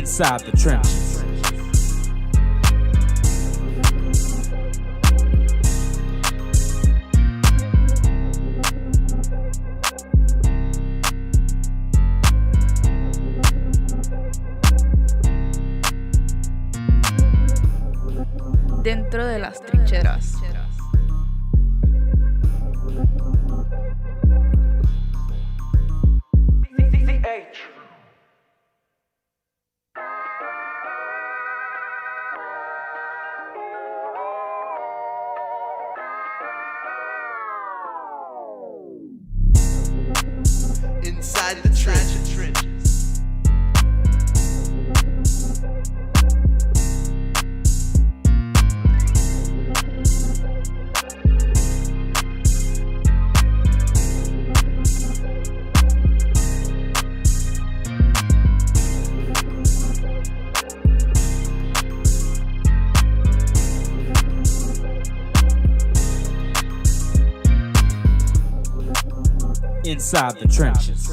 Inside the trenches. Dentro de las trincheras. Inside the trenches. Inside the trenches.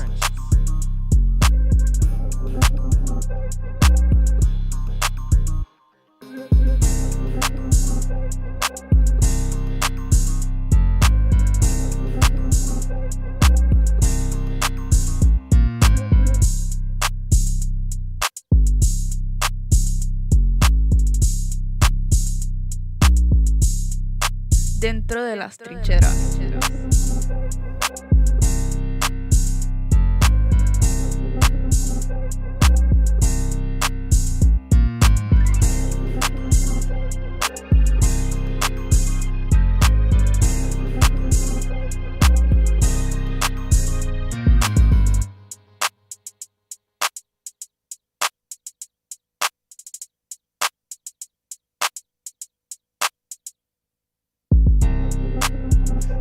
Dentro de las trincheras.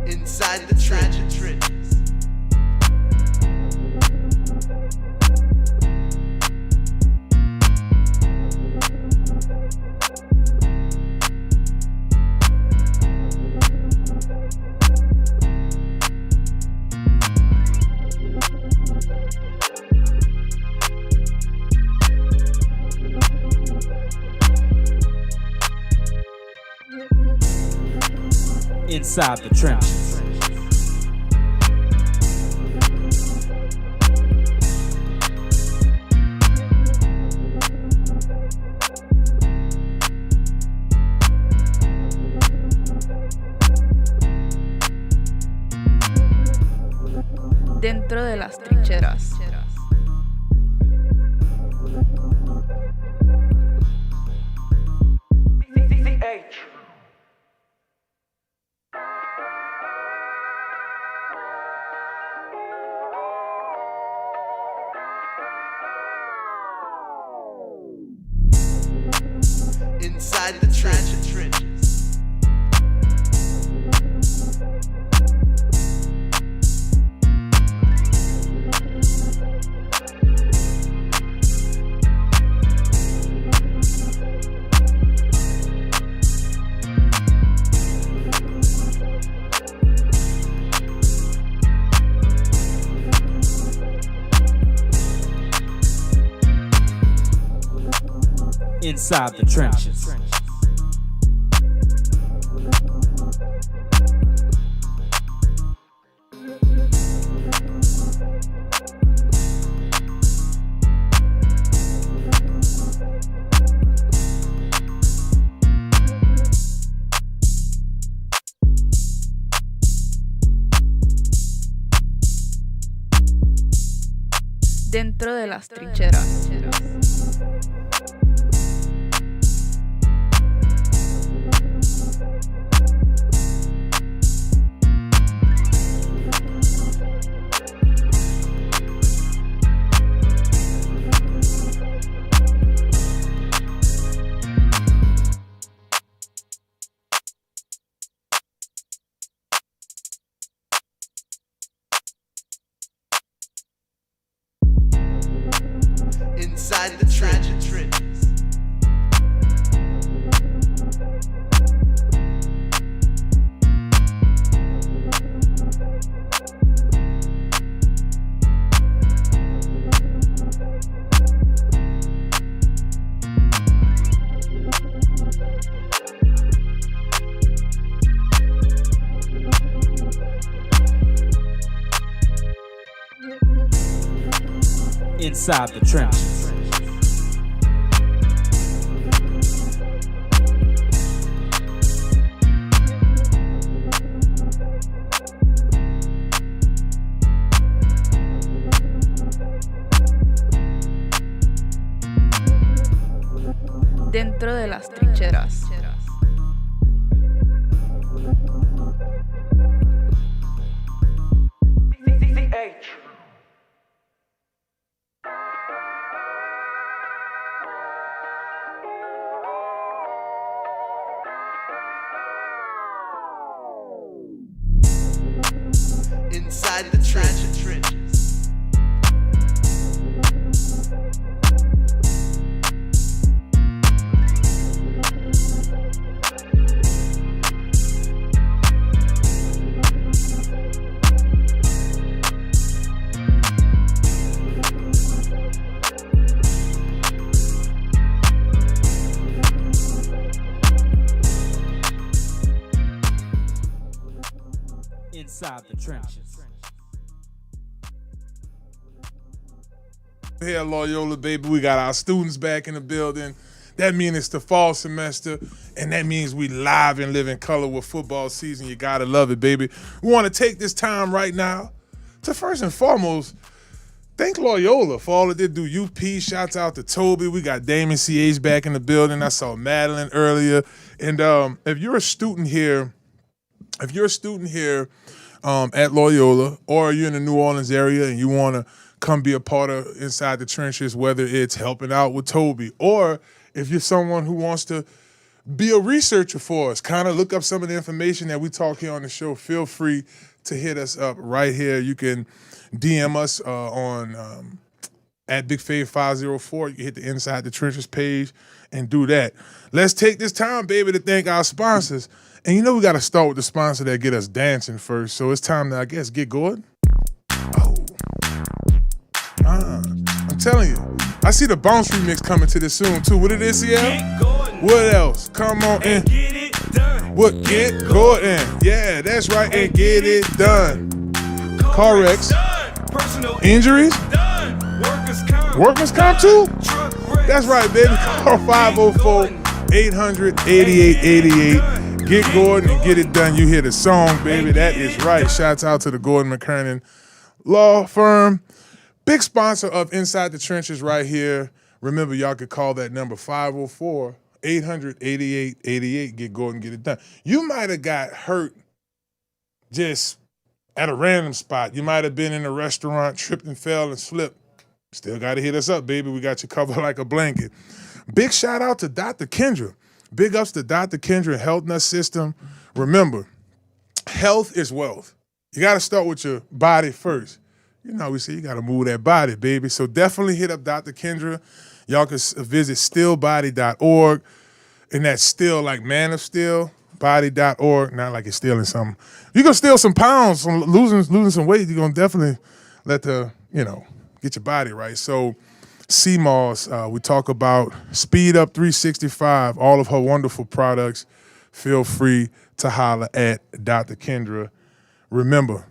Inside the trenches. Inside the trenches. Dentro de las trincheras. Inside the trenches. Inside the trenches. Dentro de las trincheras. Inside the trenches. inside the trenches. Dentro de las trincheras. Inside the trenches. Inside the trenches. Here at Loyola, baby, we got our students back in the building. That means it's the fall semester, and that means we live and live in color with football season. You gotta love it, baby. We want to take this time right now to first and foremost thank Loyola for all that they do. UP, shouts out to Tobi. We got Damian CH back in the building. I saw Madeline earlier. And if you're a student here at Loyola, or you're in the New Orleans area and you want to come be a part of Inside the Trenches, whether it's helping out with Tobi, or if you're someone who wants to be a researcher for us, kind of look up some of the information that we talk here on the show, feel free to hit us up right here. You can DM us on at BigFave504. You can hit the Inside the Trenches page and do that. Let's take this time, baby, to thank our sponsors. And you know we got to start with the sponsor that get us dancing first. So it's time to, I guess, get Gordan. Oh. I'm telling you. I see the bounce remix coming to this soon, too. What it is, CL? What else? Come on in. Get it done. What? Get Gordan. Yeah, that's right. And get it done. Car wrecks. Personal Injuries? done. Workman's comp, too? That's right, baby. Call 504-800-8888. Get Gordan and get it done. You hear the song, baby. That is right. Shouts out to the Gordan McKernan Law Firm. Big sponsor of Inside the Trenches right here. Remember, y'all could call that number 504-800-8888. Get Gordan, get it done. You might have got hurt just at a random spot. You might have been in a restaurant, tripped and fell and slipped. Still got to hit us up, baby. We got you covered like a blanket. Big shout out to Dr. Kendra. Big ups to Dr. Kendra Health Nut System. Remember, health is wealth. You got to start with your body first. You know, we say you got to move that body, baby. So definitely hit up Dr. Kendra. Y'all can visit stillbody.org. And that's still like man of steel, body.org. Not like you're stealing something. You're going to steal some pounds from losing some weight. You're going to definitely let get your body right. So CMOS, we talk about Speed Up 365, all of her wonderful products. Feel free to holler at Dr. Kendra. Remember,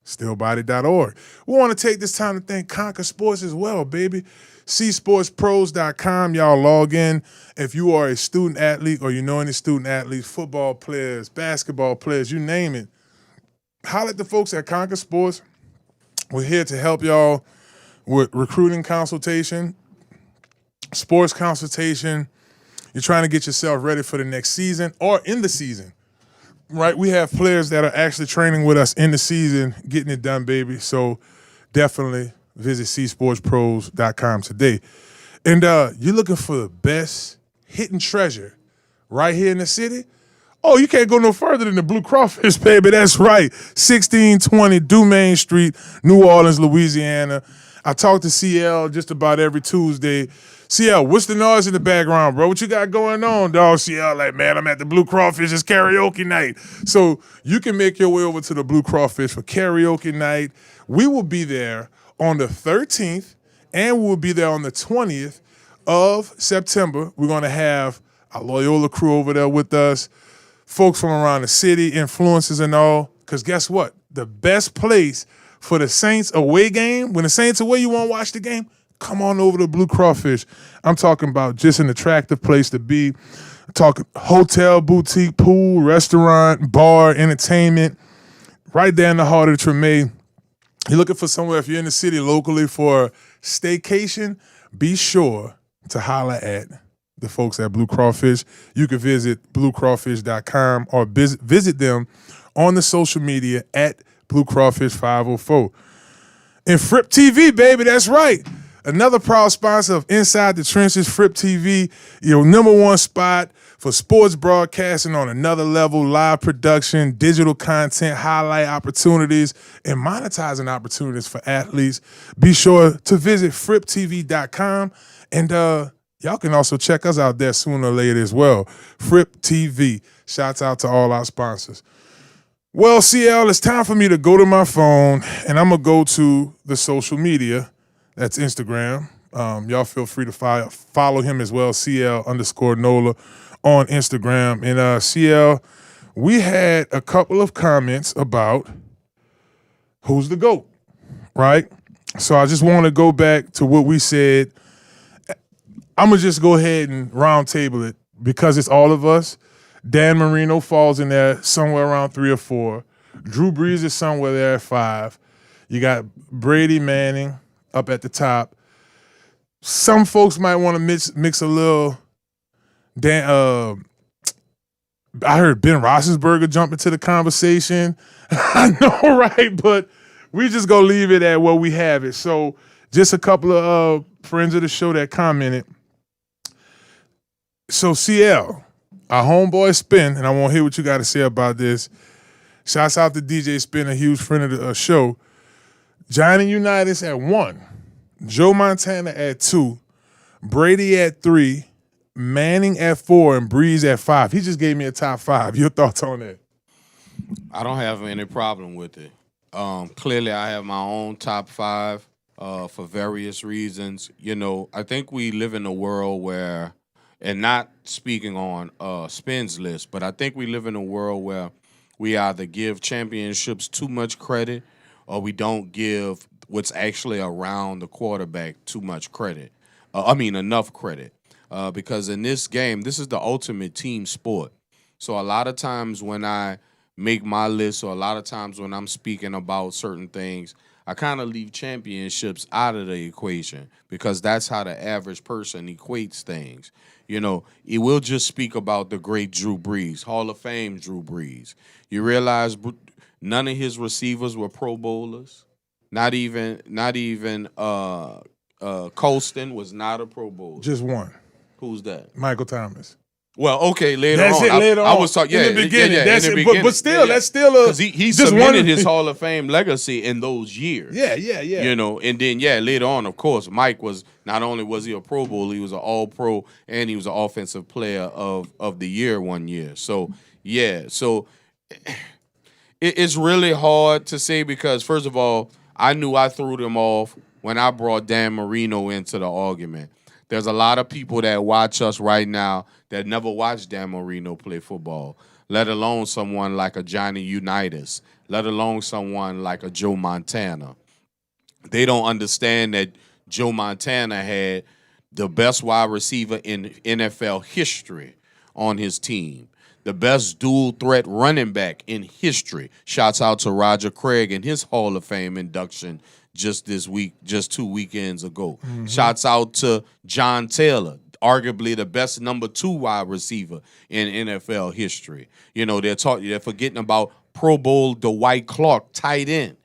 stillbody.org. We want to take this time to thank Conquer Sports as well, baby. csportspros.com. Y'all log in. If you are a student athlete or you know any student athletes, football players, basketball players, you name it, holler at the folks at Conquer Sports. We're here to help y'all with recruiting consultation, sports consultation. You're trying to get yourself ready for the next season or in the season, right? We have players that are actually training with us in the season, getting it done, baby. So definitely visit csportspros.com today. And you're looking for the best hidden treasure right here in the city? Oh, you can't go no further than the Blue Crawfish, baby. That's right. 1620 Dumaine Street, New Orleans, Louisiana. I talk to CL just about every Tuesday. CL, what's the noise in the background, bro? What you got going on, dog? CL, like, man, I'm at the Blue Crawfish. It's karaoke night. So you can make your way over to the Blue Crawfish for karaoke night. We will be there on the 13th, and we'll be there on the 20th of September. We're going to have a Loyola crew over there with us, folks from around the city, influencers and all. Because guess what? The best place for the Saints away game, when the Saints away, you want to watch the game? come on over to Blue Crawfish. I'm talking about just an attractive place to be. I'm talking hotel, boutique, pool, restaurant, bar, entertainment, right there in the heart of the Treme. You're looking for somewhere, if you're in the city locally for a staycation, be sure to holler at the folks at Blue Crawfish. You can visit bluecrawfish.com or visit them on the social media at Blue Crawfish 504. And Fripp TV, baby, that's right. Another proud sponsor of Inside the Trenches, Fripp TV, your number one spot for sports broadcasting on another level, live production, digital content, highlight opportunities, and monetizing opportunities for athletes. Be sure to visit fripptv.com, and y'all can also check us out there sooner or later as well. Fripp TV. Shouts out to all our sponsors. Well, CL, it's time for me to go to my phone, and I'm going to go to the social media. That's Instagram. Y'all feel free to follow him as well, CL_NOLA on Instagram. And CL, we had a couple of comments about who's the GOAT, right? So I just want to go back to what we said. I'm going to just go ahead and round table it because it's all of us. Dan Marino falls in there somewhere around 3 or 4. Drew Brees is somewhere there at 5. You got Brady Manning up at the top. Some folks might want to mix a little. I heard Ben Roethlisberger jump into the conversation. I know, right? But we just gonna leave it at where we have it. So just a couple of friends of the show that commented. So CL, our homeboy Spin, and I want to hear what you got to say about this. Shouts out to DJ Spin, a huge friend of the show. Johnny Unitas at 1. Joe Montana at 2. Brady at 3. Manning at 4. And Breeze at 5. He just gave me a top 5. Your thoughts on that? I don't have any problem with it. Clearly, I have my own top 5 for various reasons. You know, I think we live in a world where, and not speaking on Spin's list, but I think we live in a world where we either give championships too much credit or we don't give what's actually around the quarterback too much credit. Enough credit. Because in this game, this is the ultimate team sport. So a lot of times when I make my list or a lot of times when I'm speaking about certain things, I kind of leave championships out of the equation because that's how the average person equates things. You know, it will just speak about the great Drew Brees, Hall of Fame Drew Brees. You realize none of his receivers were Pro Bowlers. Not even Colston was not a Pro Bowler. Just one. Who's that? Michael Thomas. Well, okay, later that's on. It, later I on. was talking, in the beginning. Yeah, that's in the it. beginning. But still, that's still a. Because he cemented his Hall of Fame legacy in those years. Yeah. You know, and then, later on, of course, Mike was, not only was he a Pro Bowl, he was an All-Pro, and he was an Offensive Player of the Year one year. So, it's really hard to say because, first of all, I knew I threw them off when I brought Dan Marino into the argument. There's a lot of people that watch us right now that never watched Dan Marino play football, let alone someone like a Johnny Unitas, let alone someone like a Joe Montana. They don't understand that Joe Montana had the best wide receiver in NFL history on his team, the best dual threat running back in history. Shouts out to Roger Craig and his Hall of Fame induction just 2 weekends ago. Mm-hmm. Shouts out to John Taylor, arguably the best number 2 wide receiver in NFL history. You know, they're forgetting about Pro Bowl Dwight Clark, tight end.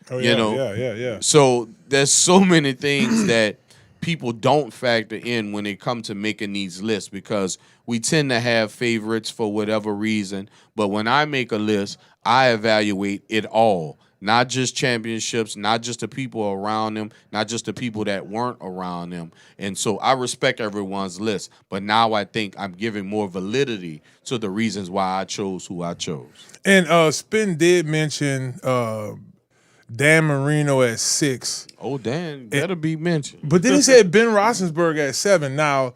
Oh, you know? Yeah. So there's so many things that people don't factor in when they come to making these lists because we tend to have favorites for whatever reason. But when I make a list, I evaluate it all. Not just championships, not just the people around them, not just the people that weren't around them. And so I respect everyone's list, but now I think I'm giving more validity to the reasons why I chose who I chose. And Spin did mention Dan Marino at 6. Oh, Dan, better be mentioned. But then he said Ben Roethlisberger at 7. Now,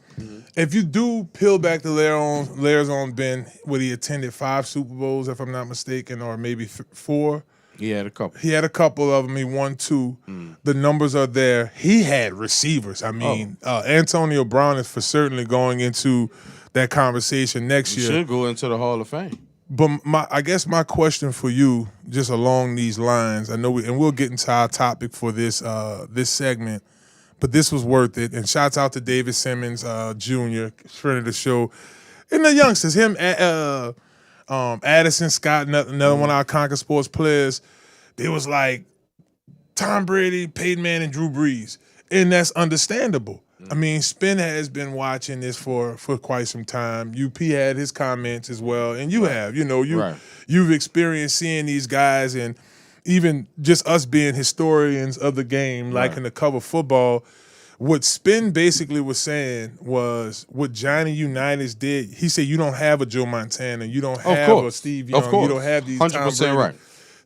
if you do peel back the layers on Ben, he attended 5 Super Bowls, if I'm not mistaken, or maybe 4. He had a couple. He had a couple of them. He won 2. The numbers are there. He had receivers. I mean, Antonio Brown is for certainly going into that conversation next He year. should go into the Hall of Fame. But I guess my question for you, just along these lines, I know we'll get into our topic for this this segment, but this was worth it. And shouts out to David Simmons Jr., friend of the show, and the youngsters. Him, Addison Scott, another one of our Conquer Sports players. They was like Tom Brady, Peyton Manning, Drew Brees, and that's understandable. I mean, Spin has been watching this for quite some time. UP had his comments as well, and you have. You've experienced seeing these guys, and even just us being historians of the game, liking to cover football. What Spin basically was saying was what Johnny Unitas did. He said, you don't have a Joe Montana, you don't have a Steve Young, you don't have these 100% right.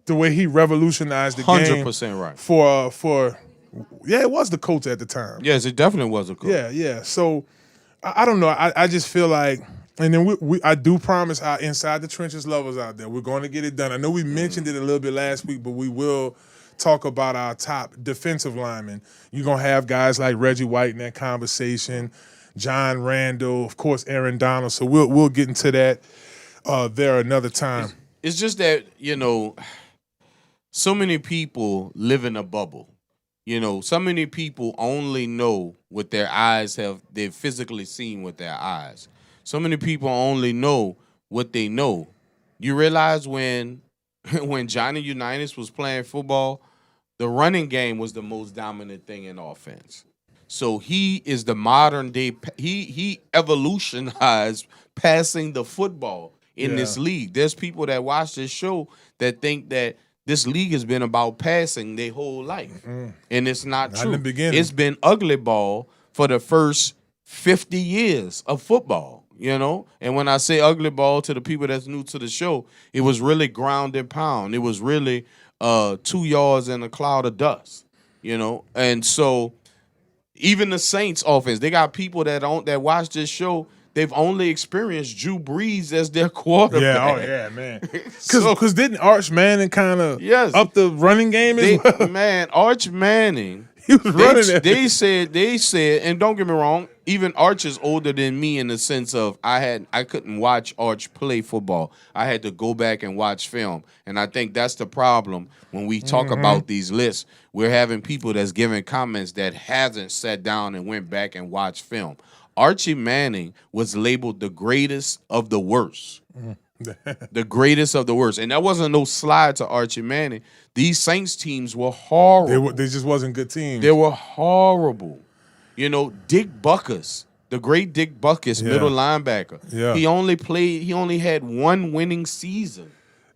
The way he revolutionized the game. 100% right. For it was the coach at the time. Yes, it definitely was a coach. Yeah. So I don't know. I just feel like, and then I do promise our Inside the Trenches lovers out there, we're going to get it done. I know we mentioned it a little bit last week, but we will talk about our top defensive linemen. You're going to have guys like Reggie White in that conversation, John Randall, of course, Aaron Donald. So we'll get into that there another time. It's just that, so many people live in a bubble. So many people only know what they've physically seen with their eyes. So many people only know what they know. You realize when Johnny Unitas was playing football, the running game was the most dominant thing in offense. So he is the modern day. He evolutionized passing the football in this league. There's people that watch this show that think that this league has been about passing their whole life, and it's not true. In the beginning. It's been ugly ball for the first 50 years of football. And when I say ugly ball to the people that's new to the show, it was really ground and pound. It was really 2 yards in a cloud of dust. And so even the Saints offense, they got people that watch this show. They've only experienced Drew Brees as their quarterback. Man. Because didn't Arch Manning kind of up the running game as well? Man, Arch Manning, he was running it. They said, and don't get me wrong, even Arch is older than me in the sense of I couldn't watch Arch play football. I had to go back and watch film. And I think that's the problem when we talk about these lists. We're having people that's giving comments that hasn't sat down and went back and watched film. Archie Manning was labeled the greatest of the worst. The greatest of the worst. And that wasn't no slide to Archie Manning. These Saints teams were horrible. They just wasn't good teams. They were horrible. Dick Buckus, the great Dick Buckus, middle linebacker. Yeah. He only had one winning season.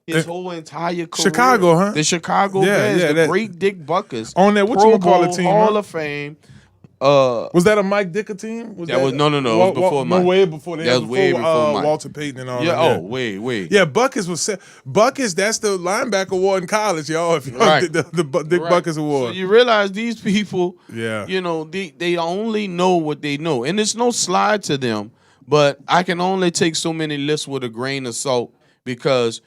His whole entire career. Chicago, huh? The Chicago Bears, great Dick Buckus. On that, what you call it team? Hall of Fame. Was that a Mike Dicker team? No. It was before Mike. Way before that. That was way before Mike. Walter Payton and all that. Yeah. Way. Yeah, Buckus was Buckus. That's the linebacker award in college, y'all. If y'all did the Dick Buckus award. So you realize these people. Yeah. They only know what they know, and it's no slide to them. But I can only take so many lists with a grain of salt because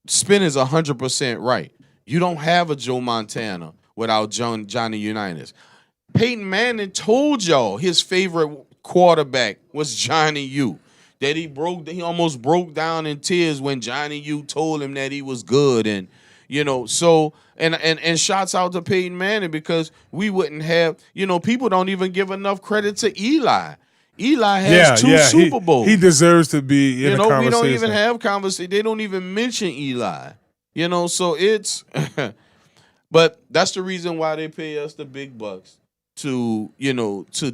Spin is 100% right. You don't have a Joe Montana without Johnny Unitas. Peyton Manning told y'all his favorite quarterback was Johnny U. That he almost broke down in tears when Johnny U told him that he was good, and so and shouts out to Peyton Manning because we wouldn't have people don't even give enough credit to Eli. Eli has two Super Bowls. He deserves to be in the conversation. We don't even have conversation. They don't even mention Eli. So it's but that's the reason why they pay us the big bucks. To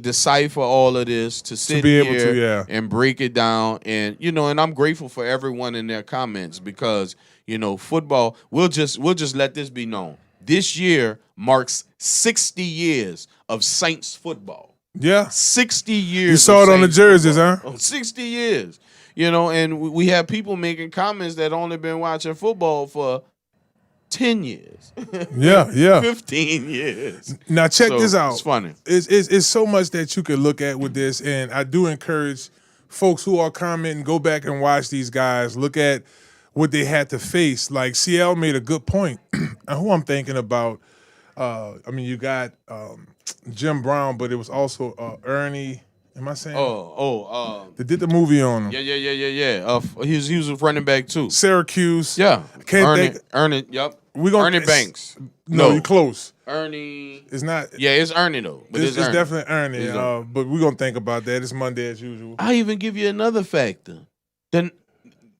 decipher all of this, to sit here and break it down, and and I'm grateful for everyone in their comments because football. We'll just let this be known. This year marks 60 years of Saints football. Yeah, 60 years. You saw it on the jerseys, huh? 60 years. And we have people making comments that only been watching football for 10 years. Yeah. 15 years. Now check this out. It's funny. It's so much that you could look at with this, and I do encourage folks who are commenting, go back and watch these guys. Look at what they had to face. Like CL made a good point. And who I'm thinking about, you got Jim Brown, but it was also Ernie. Am I saying? They did the movie on him. Yeah. He was a running back too. Syracuse. Yeah. Ernie. Yep. Ernie Banks. No, you're close. Ernie. It's not. Yeah, it's Ernie though. But It's Ernie. definitely Ernie. But we're gonna think about that. It's Monday as usual. I even give you another factor. Then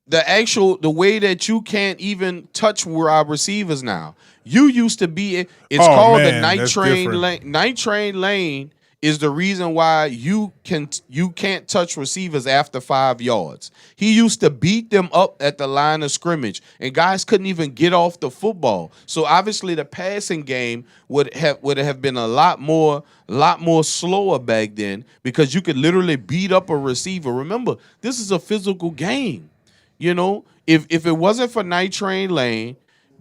the way that you can't even touch where our receivers now. You used to be. It's called the night train lane. Night train lane is the reason why you can't touch receivers after 5 yards. He used to beat them up at the line of scrimmage, and guys couldn't even get off the football. So obviously the passing game would have been a lot more slower back then because you could literally beat up a receiver. Remember, this is a physical game. You know, if it wasn't for night train lane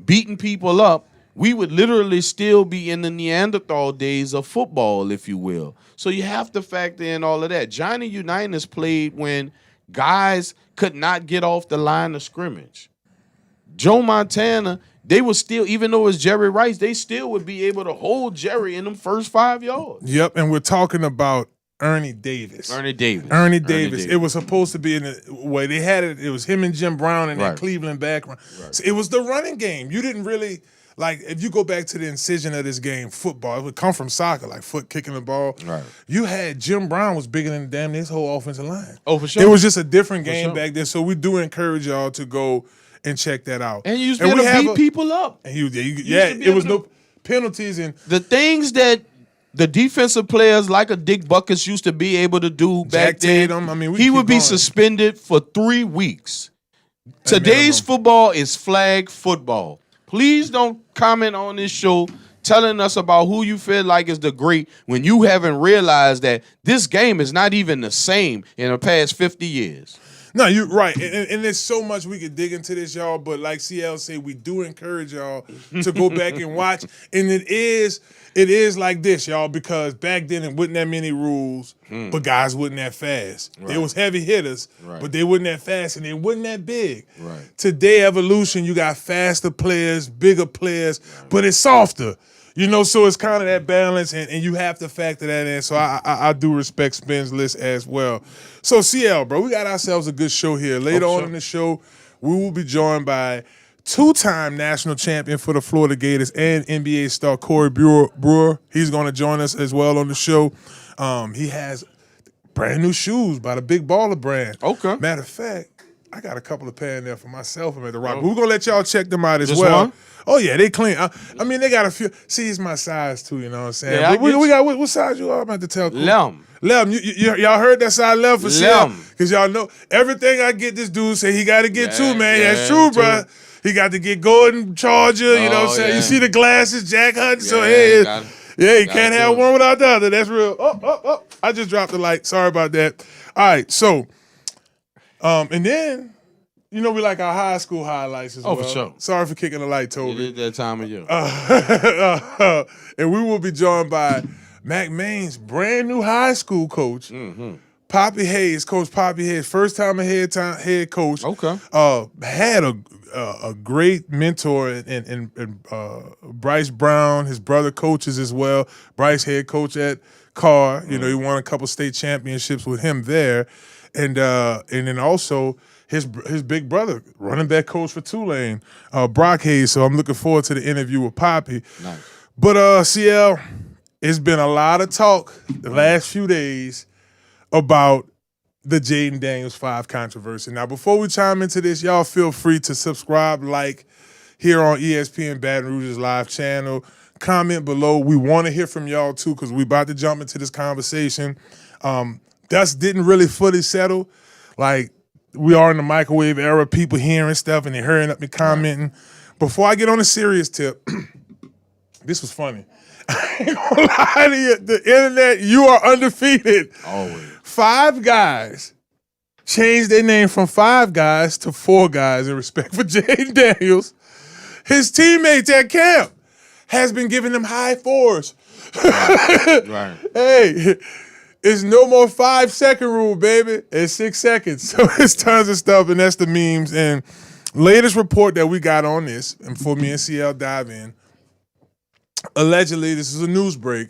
beating people up, we would literally still be in the Neanderthal days of football, if you will. So you have to factor in all of that. Johnny Unitas played when guys could not get off the line of scrimmage. Joe Montana, they were still, even though it's Jerry Rice, they still would be able to hold Jerry in them first 5 yards. Yep, and we're talking about Ernie Davis. Ernie Davis. It was supposed to be in the way they had it. It was him and Jim Brown in that Cleveland background. Right. So it was the running game. You didn't really. Like, if you go back to the incision of this game, football, it would come from soccer, like foot kicking the ball. Right. You had Jim Brown was bigger than damn this whole offensive line. Oh, for sure. It was just a different game back then. So we do encourage y'all to go and check that out. And you used to be able to beat people up. And it was no penalties. And the things that the defensive players like a Dick Buckus used to be able to do back then, he would be suspended for 3 weeks. Today's football is flag football. Please don't comment on this show telling us about who you feel like is the great when you haven't realized that this game is not even the same in the past 50 years. No, you're right. And there's so much we could dig into this, y'all. But like CL said, we do encourage y'all to go back and watch. And it is like this, y'all, because back then it wasn't that many rules, but guys wasn't that fast. Right. There was heavy hitters, but they wasn't that fast and they wasn't that big. Right. Today, evolution, you got faster players, bigger players, but it's softer. You know, so it's kind of that balance, and you have to factor that in. So I do respect Spin's list as well. So CL, bro, we got ourselves a good show here. Later on in the show, we will be joined by two-time national champion for the Florida Gators and NBA star Corey BREWER. He's going to join us as well on the show. He has brand new shoes by the Big Baller brand. Okay. Matter of fact, I got a couple of pair in there for myself. I'm at the rock. But we're going to let y'all check them out as well. One? Oh, yeah, they clean. I mean, they got a few. See, it's my size, too, you know what I'm saying? Yeah, we got, what size you are? I'm about to tell. Lem. Y'all heard that size lem for sure? Because y'all know everything I get this dude say he got to get too, man. That's true, bro. He got to get Gordan, Charger, you know what I'm saying? You see the glasses, Jack Hutton. So, hey, you can't have one without the other. That's real. Oh. I just dropped the light. Sorry about that. All right, so, and then, you know, we like our high school highlights as well. Oh, for sure. Sorry for kicking the light, Tobi. It is that time of year. And we will be joined by Mac Maine's brand new high school coach, Poppy Hayes, Coach Poppy Hayes, first time a head coach. Okay. Had a great mentor in Bryce Brown. His brother coaches as well. Bryce head coach at Carr. You know, he won a couple state championships with him there, and then also his big brother, running back coach for Tulane, Brock Hayes. So I'm looking forward to the interview with Poppy. Nice. But CL, it's been a lot of talk the last few days about the Jaden Daniels 5 controversy. Now, before we chime into this, y'all feel free to subscribe, like, here on ESPN Baton Rouge's live channel. Comment below. We want to hear from y'all, too, because we about to jump into this conversation. Dust didn't really fully settle. Like, we are in the microwave era, people hearing stuff, and they're hurrying up and commenting. Before I get on a serious tip, this was funny. I ain't gonna lie to you. The internet, you are undefeated. Always. 5 guys changed their name from 5 guys to 4 guys in respect for Jaden Daniels. His teammates at camp has been giving him high 4s. Right. Hey, it's no more 5-second rule, baby. It's 6 seconds. So it's tons of stuff, and that's the memes. And latest report that we got on this, and before me and CL dive in, allegedly, this is a news break,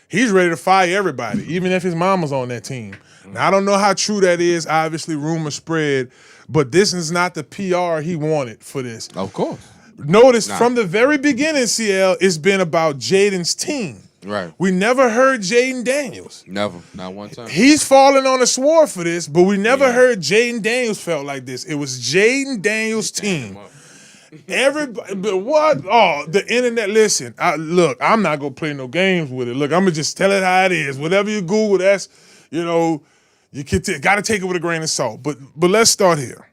he's ready to fire everybody, even if his mama's on that team. Now, I don't know how true that is. Obviously, rumors spread, but this is not the PR he wanted for this. Of course. Notice from the very beginning, CL, it's been about Jaden's team. Right. We never heard Jaden Daniels. Never. Not one time. He's falling on the sword for this, but we never heard Jaden Daniels felt like this. It was Jaden Daniels' team. Everybody, but what? Oh, the internet. Listen, look, I'm not gonna play no games with it. Look, I'm gonna just tell it how it is. Whatever you Google, that's you got to take it with a grain of salt. But let's start here.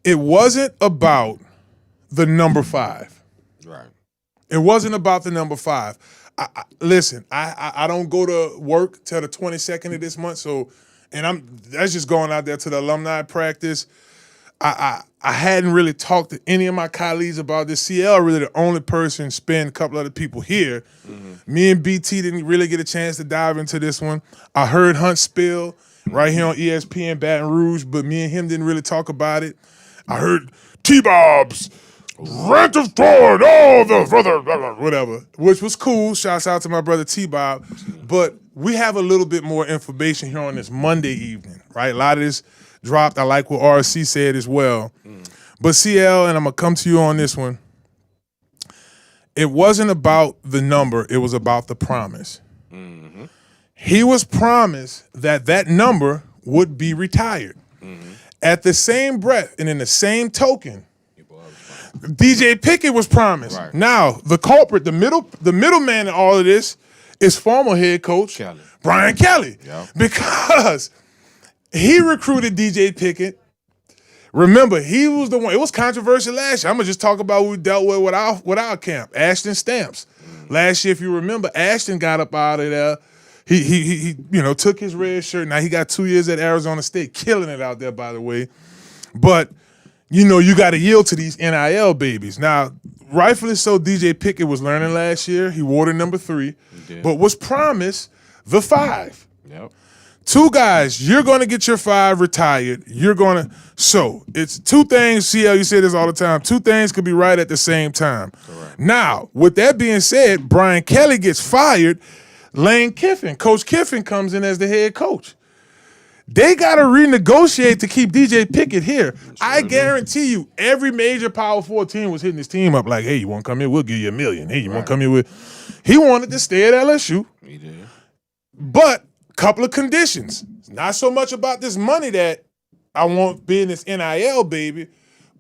It wasn't about the number 5. Right. It wasn't about the number 5. Listen, I don't go to work till the 22nd of this month, that's just going out there to the alumni practice. I hadn't really talked to any of my colleagues about this. CL really the only person, spend a couple other people here. Mm-hmm. Me and BT didn't really get a chance to dive into this one. I heard Hunt spill right here on ESPN Baton Rouge, but me and him didn't really talk about it. I heard T-Bob's rant of Ford, the brother, whatever, which was cool. Shouts out to my brother T-Bob. But we have a little bit more information here on this Monday evening, right? A lot of this dropped. I like what RC said as well. But CL, and I'm going to come to you on this one, it wasn't about the number. It was about the promise. Mm-hmm. He was promised that number would be retired. Mm-hmm. At the same breath and in the same token, DJ Pickett was promised. Right. Now, the culprit, the middleman in all of this is former head coach Brian Kelly. Yep. Because he recruited DJ Pickett. Remember, he was the one. It was controversial last year. I'm going to just talk about what we dealt with our camp. Ashton Stamps. Last year, if you remember, Ashton got up out of there. He took his red shirt. Now he got 2 years at Arizona State, killing it out there, by the way. But, you got to yield to these NIL babies. Now, rightfully so, DJ Pickett was learning last year. He wore the number 3, but was promised the 5. Yep. 2 guys, you're going to get your 5 retired. So it's 2 things, CL, you say this all the time, 2 things could be right at the same time. Correct. Now, with that being said, Brian Kelly gets fired. Lane Kiffin, Coach Kiffin comes in as the head coach. They got to renegotiate to keep DJ Pickett here. I guarantee you, every major Power 4 team was hitting his team up like, hey, you want to come here? We'll give you $1 million. Hey, you want to come here with... He wanted to stay at LSU. He did. But couple of conditions. It's not so much about this money that I want being this NIL baby,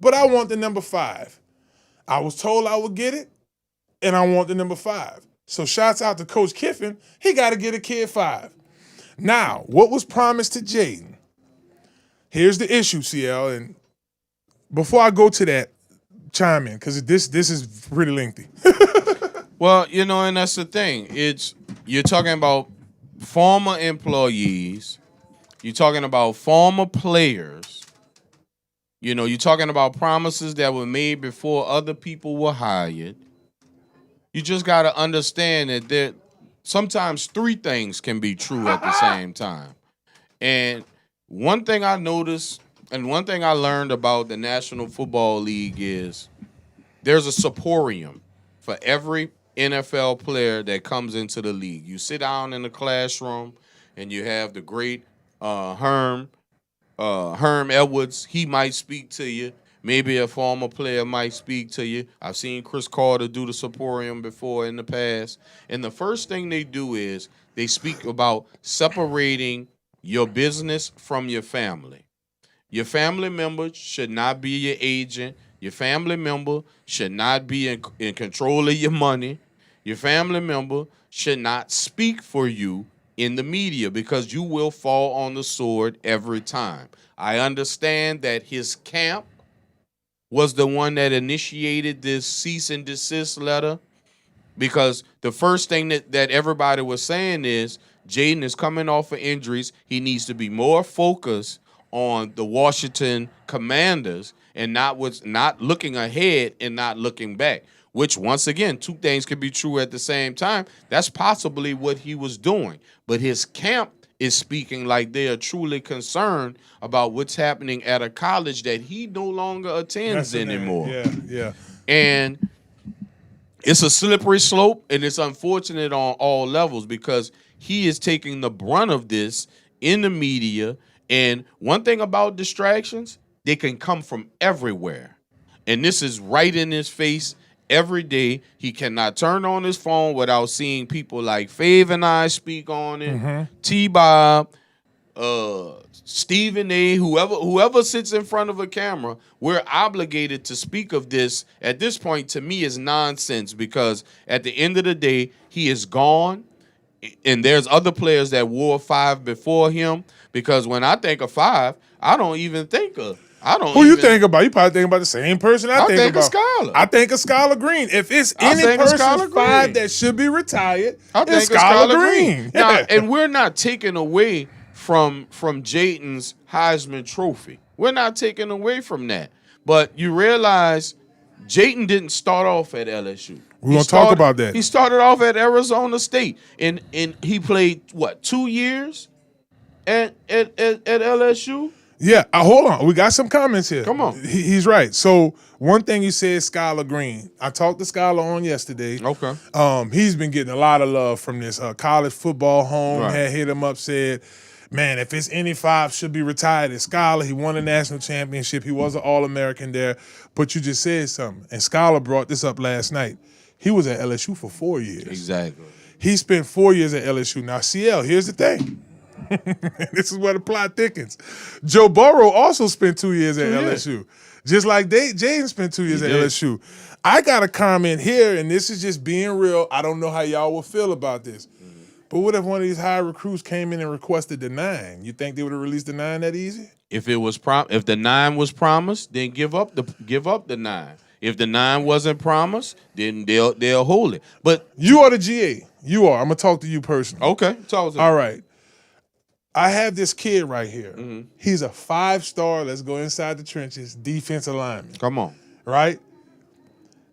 but I want the number 5. I was told I would get it, and I want the number 5. So shouts out to Coach Kiffin. He got to get a kid 5. Now, what was promised to Jaden? Here's the issue, CL, and before I go to that, chime in, because this is pretty lengthy. Well, and that's the thing. You're talking about former employees. You're talking about former players. You're talking about promises that were made before other people were hired. You just got to understand that sometimes 3 things can be true at the same time. And one thing I noticed and one thing I learned about the National Football League is there's a soporium for every NFL player that comes into the league. You sit down in the classroom and you have the great Herm Edwards. He might speak to you. Maybe a former player might speak to you. I've seen Chris Carter do the soporium before in the past. And the first thing they do is they speak about separating your business from your family. Your family member should not be your agent. Your family member should not be in control of your money. Your family member should not speak for you in the media because you will fall on the sword every time. I understand that his camp was the one that initiated this cease and desist letter because the first thing that everybody was saying is Jaden is coming off of injuries. He needs to be more focused on the Washington Commanders and not looking ahead and not looking back, which, once again, 2 things could be true at the same time. That's possibly what he was doing. But his camp is speaking like they are truly concerned about what's happening at a college that he no longer attends anymore. Yeah. And it's a slippery slope, and it's unfortunate on all levels because he is taking the brunt of this in the media. And one thing about distractions, they can come from everywhere. And this is right in his face every day. He cannot turn on his phone without seeing people like Fave and I speak on it, T-Bob, Stephen A., whoever sits in front of a camera. We're obligated to speak of this. At this point, to me, is nonsense because at the end of the day, he is gone. And there's other players that wore 5 before him. Because when I think of 5, I don't even think of. Who you think about? You probably think about the same person I think about. Of Skylar. I think of Skylar Green. If it's any person 5 that should be retired, it's Skylar Green. Now, and we're not taking away from Jayden's Heisman Trophy. We're not taking away from that. But you realize Jayden didn't start off at LSU. We're going to talk about that. He started off at Arizona State. And he played, 2 years at LSU? Yeah, hold on. We got some comments here. Come on. He's right. So one thing you said, Skylar Green. I talked to Skylar on yesterday. Okay. He's been getting a lot of love from this. College Football Home Right. had hit him up, said, man, if it's any 5 should be retired, it's Skylar. He won a national championship. He was an All-American there. But you just said something. And Skylar brought this up last night. He was at LSU for 4 years. Exactly. He spent 4 years at LSU. Now, CL, here's the thing. This is where the plot thickens. Joe Burrow also spent 2 years at LSU. Just like Jayden spent 2 years at LSU. I got a comment here, and this is just being real. I don't know how y'all will feel about this. But what if one of these high recruits came in and requested the 9? You think they would have released the 9 that easy? If the 9 was promised, then give up the 9. If the 9 wasn't promised, then they'll hold it. But you are the GA. You are. I'm gonna talk to you personally. Okay. Talk to me. All right. I have this kid right here. He's a 5-star, let's go inside the trenches, defensive lineman. Come on. Right?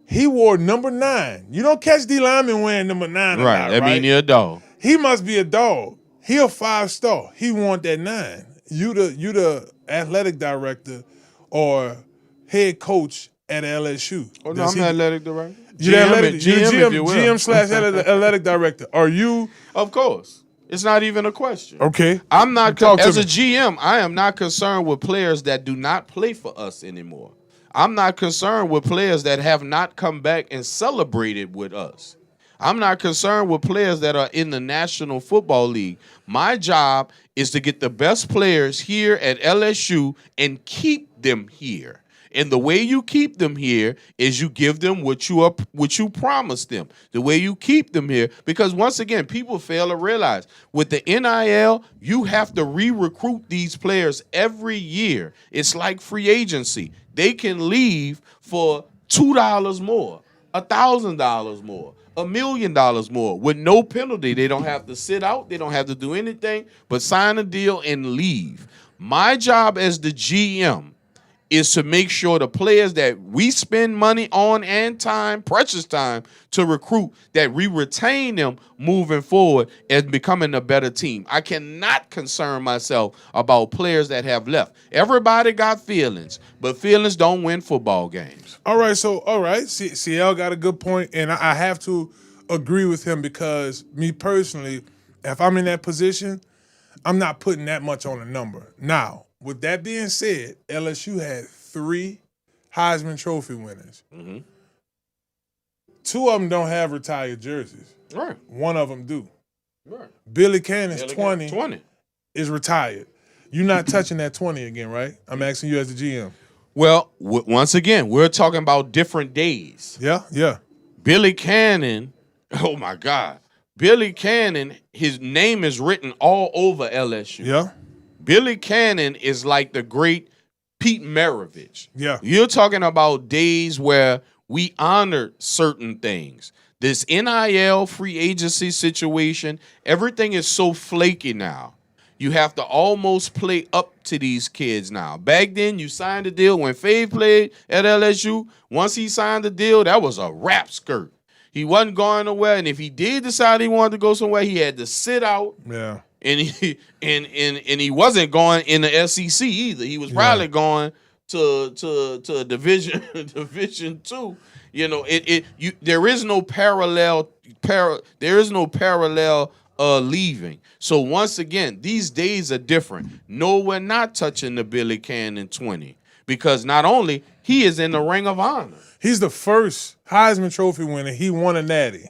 He wore number 9. You don't catch D lineman wearing number 9 a lot, right? That mean you're a dog. He must be a dog. He a 5-star. He want that 9. You the athletic director or head coach at LSU. Oh, no, I'm the athletic director. GM slash athletic director. Are you? Of course. It's not even a question. Okay. I'm not, as a GM, I am not concerned with players that do not play for us anymore. I'm not concerned with players that have not come back and celebrated with us. I'm not concerned with players that are in the National Football League. My job is to get the best players here at LSU and keep them here. And the way you keep them here is you give them what you promised them. The way you keep them here, because once again, people fail to realize with the NIL, you have to re-recruit these players every year. It's like free agency. They can leave for $2 more, $1,000 more, $1 million more with no penalty. They don't have to sit out. They don't have to do anything but sign a deal and leave. My job as the GM is to make sure the players that we spend money on and time, precious time, to recruit, that we retain them moving forward and becoming a better team. I cannot concern myself about players that have left. Everybody got feelings, but feelings don't win football games. All right, CL got a good point, and I have to agree with him because me personally, if I'm in that position, I'm not putting that much on a number. Now, with that being said, LSU had 3 Heisman Trophy winners. 2 of them don't have retired jerseys. Right. 1 of them do. Right. Billy Cannon's 20 is retired. You're not touching that 20 again, right? I'm asking you as the GM. Well, once again, we're talking about different days. Yeah. Billy Cannon, oh my God. Billy Cannon, his name is written all over LSU. Yeah. Billy Cannon is like the great Pete Maravich. Yeah. You're talking about days where we honored certain things. This NIL free agency situation, everything is so flaky now. You have to almost play up to these kids now. Back then, you signed a deal. When Fave played at LSU, once he signed the deal, that was a wrap skirt. He wasn't going nowhere, and if he did decide he wanted to go somewhere, he had to sit out. Yeah. and he wasn't going in the SEC either. He was probably going to a division division 2. You know, there is no parallel leaving. So once again, these days are different. No, we're not touching the Billy Cannon 20 because not only he is in the Ring of Honor. He's the first Heisman Trophy winner. He won a Natty.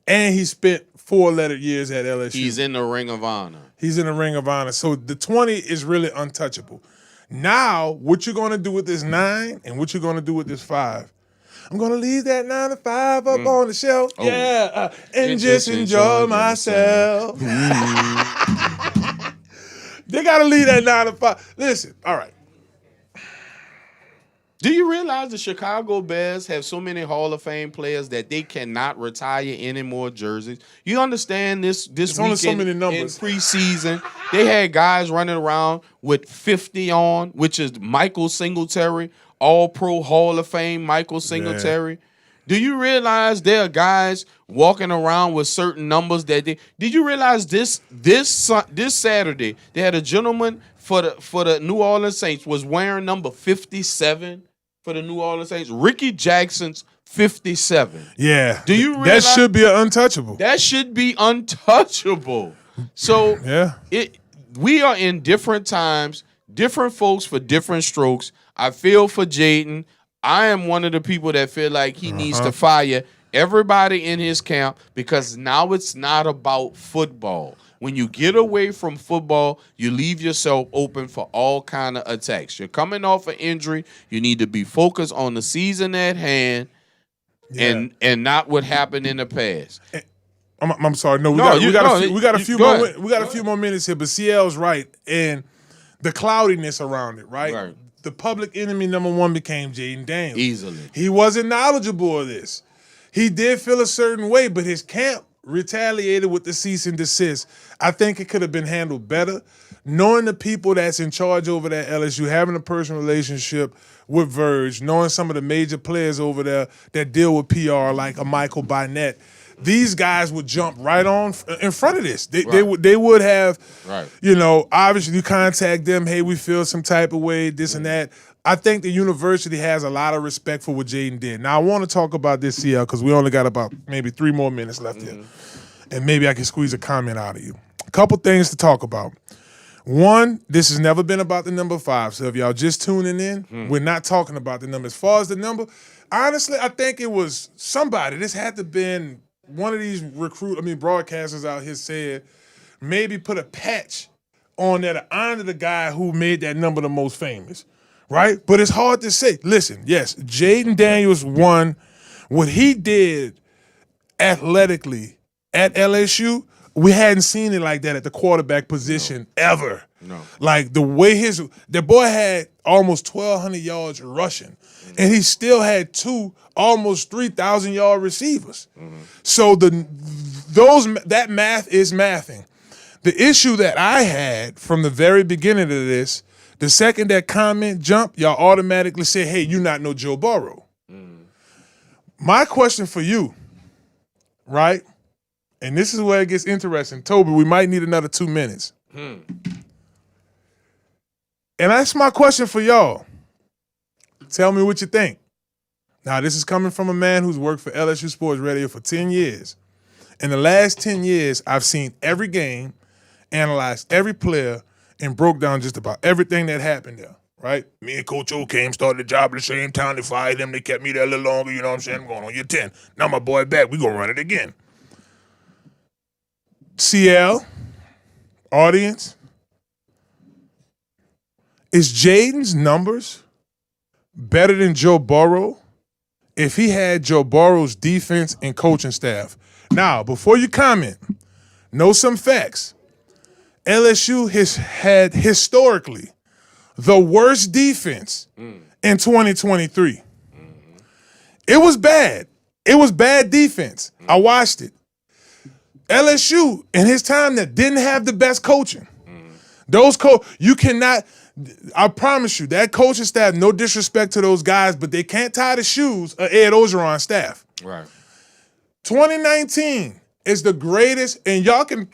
And he spent 4-lettered years at LSU. He's in the Ring of Honor. He's in the Ring of Honor. So the 20 is really untouchable. Now, what you're going to do with this 9 and what you're going to do with this 5. I'm going to leave that 9 to 5 up on the shelf. Oh. Yeah. And just enjoy myself. They got to leave that 9 to 5. Listen, all right. Do you realize the Chicago Bears have so many Hall of Fame players that they cannot retire any more jerseys? You understand this weekend so many numbers. In preseason, they had guys running around with 50 on, which is Michael Singletary, All-Pro Hall of Fame Michael Singletary. Yeah. Do you realize there are guys walking around with certain numbers that they? Did you realize this Saturday they had a gentleman for the New Orleans Saints was wearing number 57 for the New Orleans Saints. Ricky Jackson's 57. Yeah. Do you realize that should be untouchable? That should be untouchable. So yeah, we are in different times, different folks for different strokes. I feel for Jaden. I am one of the people that feel like he needs to fire everybody in his camp because now it's not about football. When you get away from football, you leave yourself open for all kind of attacks. You're coming off an injury. You need to be focused on the season at hand and not what happened in the past. I'm sorry. No, we got a few more minutes here, but CL's right. And the cloudiness around it, right? The public enemy number 1 became Jaden Daniels. Easily. He wasn't knowledgeable of this. He did feel a certain way, but his camp retaliated with the cease and desist. I think it could have been handled better. Knowing the people that's in charge over there at LSU, having a personal relationship with Verge, knowing some of the major players over there that deal with PR like a Michael Bynett, these guys would jump right on in front of this. They would have, you know, obviously you contact them, hey, we feel some type of way, this and that. I think the university has a lot of respect for what Jaden did. Now, I want to talk about this, CL, because we only got about maybe 3 more minutes left here. And maybe I can squeeze a comment out of you. A couple things to talk about. One, this has never been about the number 5. So if y'all just tuning in, we're not talking about the number. As far as the number, honestly, I think it was somebody. This had to have been one of these broadcasters out here said, maybe put a patch on there to honor the guy who made that number the most famous. Right? But it's hard to say. Listen, yes, Jaden Daniels won. What he did athletically at LSU, we hadn't seen it like that at the quarterback position ever. No. Like the way the boy had almost 1,200 yards rushing, and he still had 2 almost 3,000-yard receivers. So that math is mathing. The issue that I had from the very beginning of this, the second that comment jumped, y'all automatically say, hey, you not know Joe Burrow. My question for you, right? And this is where it gets interesting. Tobi, we might need another 2 minutes. And that's my question for y'all. Tell me what you think. Now, this is coming from a man who's worked for LSU Sports Radio for 10 years. In the last 10 years, I've seen every game, analyzed every player, and broke down just about everything that happened there, right? Me and Coach O came, started the job at the same time. They fired them. They kept me there a little longer. You know what I'm saying? I'm going on year 10. Now my boy back. We going to run it again. CL, audience, is Jaden's numbers better than Joe Burrow if he had Joe Burrow's defense and coaching staff? Now, before you comment, know some facts. LSU has had historically the worst defense in 2023. It was bad. It was bad defense. I watched it. LSU in his time that didn't have the best coaching. You cannot, I promise you, that coaching staff, no disrespect to those guys, but they can't tie the shoes of Ed Ogeron's staff. Right. 2019 is the greatest, and y'all can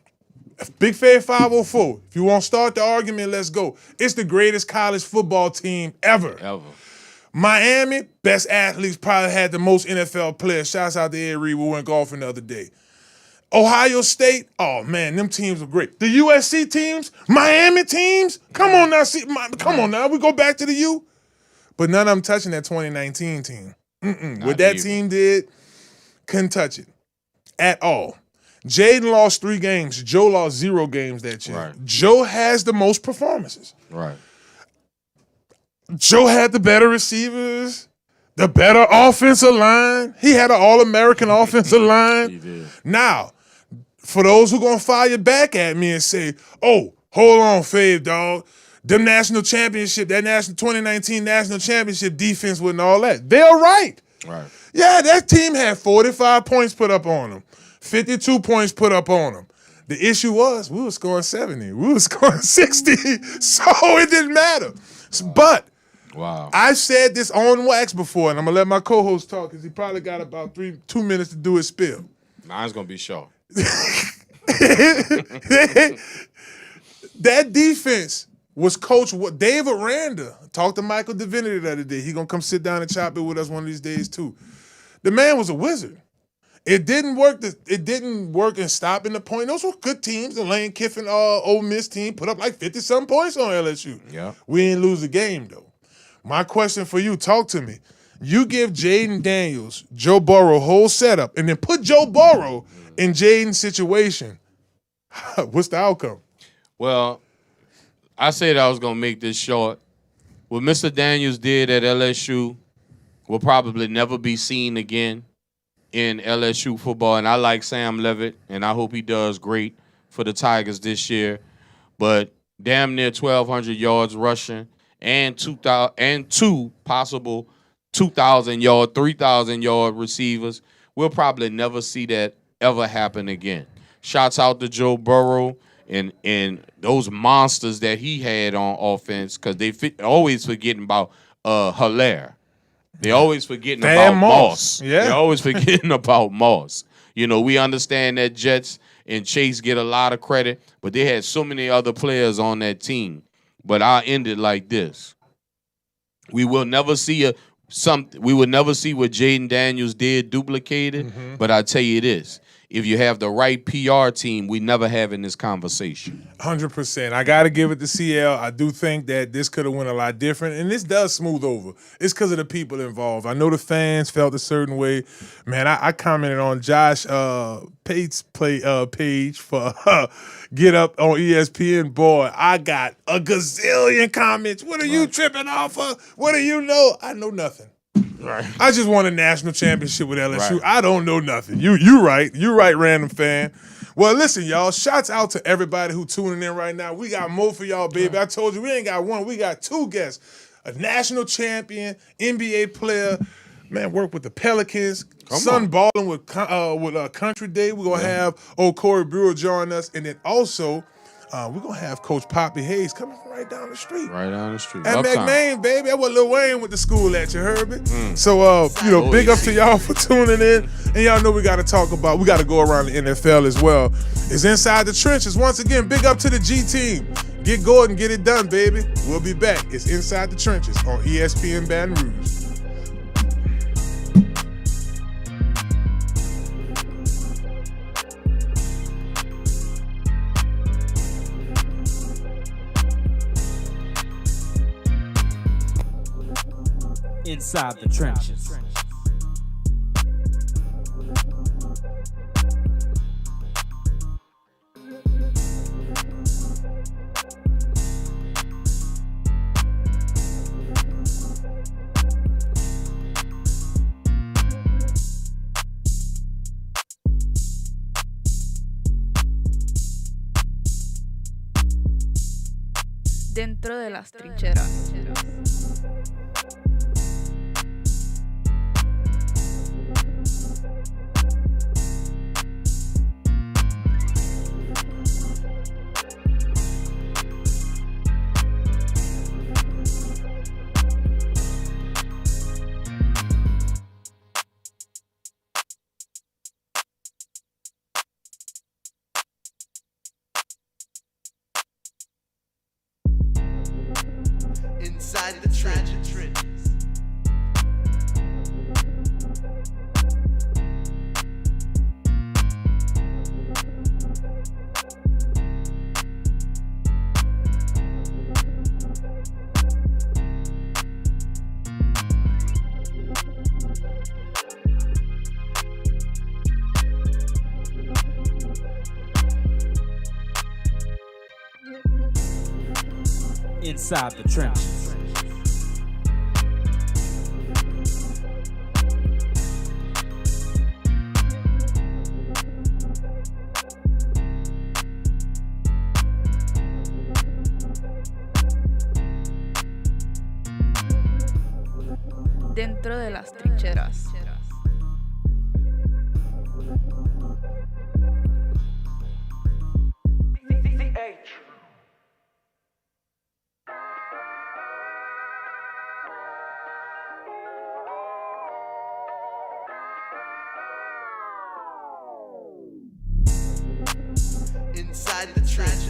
Big Fave 504. If you want to start the argument, let's go. It's the greatest college football team ever. Miami, best athletes, probably had the most NFL players. Shouts out to Ed Reed. We went golfing the other day. Ohio State, oh man, them teams were great. The USC teams, Miami teams, come on now, we go back to the U. But none of them touching that 2019 team. What that team did, couldn't touch it at all. Jaden lost 3 games. Joe lost 0 games that year. Right. Joe has the most performances. Right. Joe had the better receivers, the better offensive line. He had an All-American offensive line. He did. Now, for those who gonna fire back at me and say, oh, hold on, Fave, dog. Them national championship, that 2019 national championship defense wasn't all that. They're right. Right. Yeah, that team had 45 points put up on them, 52 points put up on them. The issue was we were scoring 70. We were scoring 60, so it didn't matter. But I've said this on wax before, and I'm going to let my co-host talk because he probably got about 2 minutes to do his spiel. Mine's going to be short. That defense was coached. Dave Aranda talked to Michael Divinity the other day. He gonna come sit down and chop it with us one of these days too. The man was a wizard. It didn't work. It didn't work in stopping the point. Those were good teams. The Lane Kiffin Ole Miss team put up like 50-something points on LSU. Yeah, we didn't lose the game though. My question for you: talk to me. You give Jaden Daniels, Joe Burrow whole setup, and then put Joe Burrow in Jaden's situation. What's the outcome? Well, I said I was going to make this short. What Mr. Daniels did at LSU will probably never be seen again in LSU football. And I like Sam Levitt, and I hope he does great for the Tigers this year. But damn near 1,200 yards rushing and 2 possible 2,000-yard, 3,000-yard receivers. We'll probably never see that ever happen again. Shouts out to Joe Burrow and those monsters that he had on offense, because they always forgetting about Hilaire. They always forgetting about Moss. Yeah. They're always forgetting about Moss. You know, we understand that Jets and Chase get a lot of credit, but they had so many other players on that team. But I'll end it like this. We will never see we will never see what Jaden Daniels did duplicated, but I tell you this. If you have the right PR team, we never having this conversation. 100%. I got to give it to CL. I do think that this could have went a lot different, and this does smooth over. It's because of the people involved. I know the fans felt a certain way. Man, I commented on Josh Pate's page for Get Up on ESPN. Boy, I got a gazillion comments. What are you tripping off of? What do you know? I know nothing. Right. I just won a national championship with LSU. Right. I don't know nothing. You right. You right, random fan. Well, listen, y'all. Shouts out to everybody who tuning in right now. We got more for y'all, baby. I told you we ain't got one. We got 2 guests. A national champion, NBA player. Man, work with the Pelicans. Son balling with Country Day. We're going to have old Corey BREWER join us. And then also, we're going to have Coach Poppy Hayes coming from right down the street. Right down the street. At Uptown. McMain, baby. That's what Lil Wayne went to school at, you heard me? So, big up to y'all for tuning in. And y'all know we got to go around the NFL as well. It's Inside the Trenches. Once again, big up to the G team. Get Gordan, get it done, baby. We'll be back. It's Inside the Trenches on ESPN Baton Rouge. Inside the trenches. Dentro de las trincheras. Inside the trenches. Dentro de las trincheras. Inside the trenches.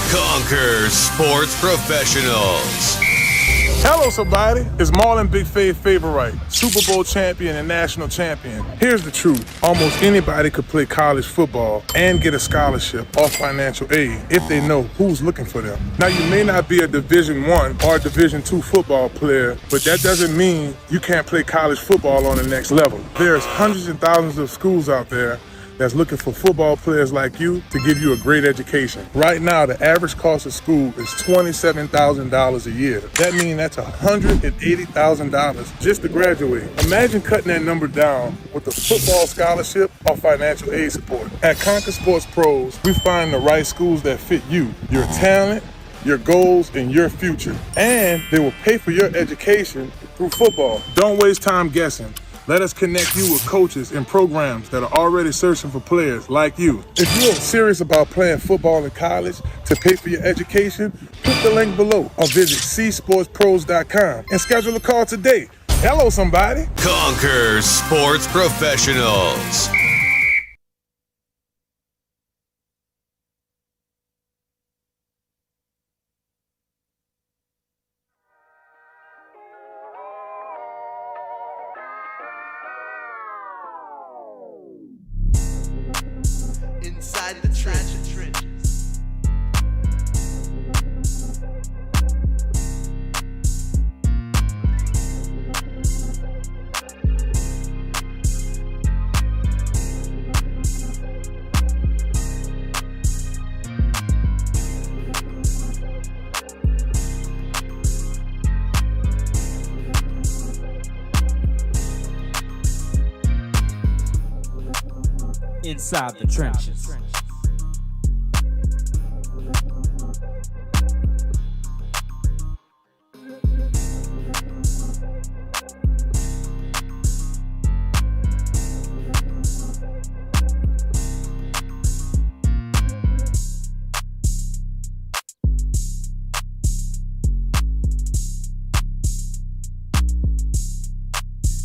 Conquer Sports Professionals. Hello, somebody. It's Marlon Big Fave Favorite, Super Bowl champion and national champion. Here's the truth. Almost anybody could play college football and get a scholarship or financial aid if they know who's looking for them. Now, you may not be a Division I or Division II football player, but that doesn't mean you can't play college football on the next level. There's hundreds and thousands of schools out there that's looking for football players like you to give you a great education. Right now, the average cost of school is $27,000 a year. That means that's $180,000 just to graduate. Imagine cutting that number down with a football scholarship or financial aid support. At Conquer Sports Pros, we find the right schools that fit you, your talent, your goals, and your future. And they will pay for your education through football. Don't waste time guessing. Let us connect you with coaches and programs that are already searching for players like you. If you're serious about playing football in college to pay for your education, click the link below or visit csportspros.com and schedule a call today. Hello, somebody. Conquer Sports Professionals. Inside the trenches. Inside the trenches.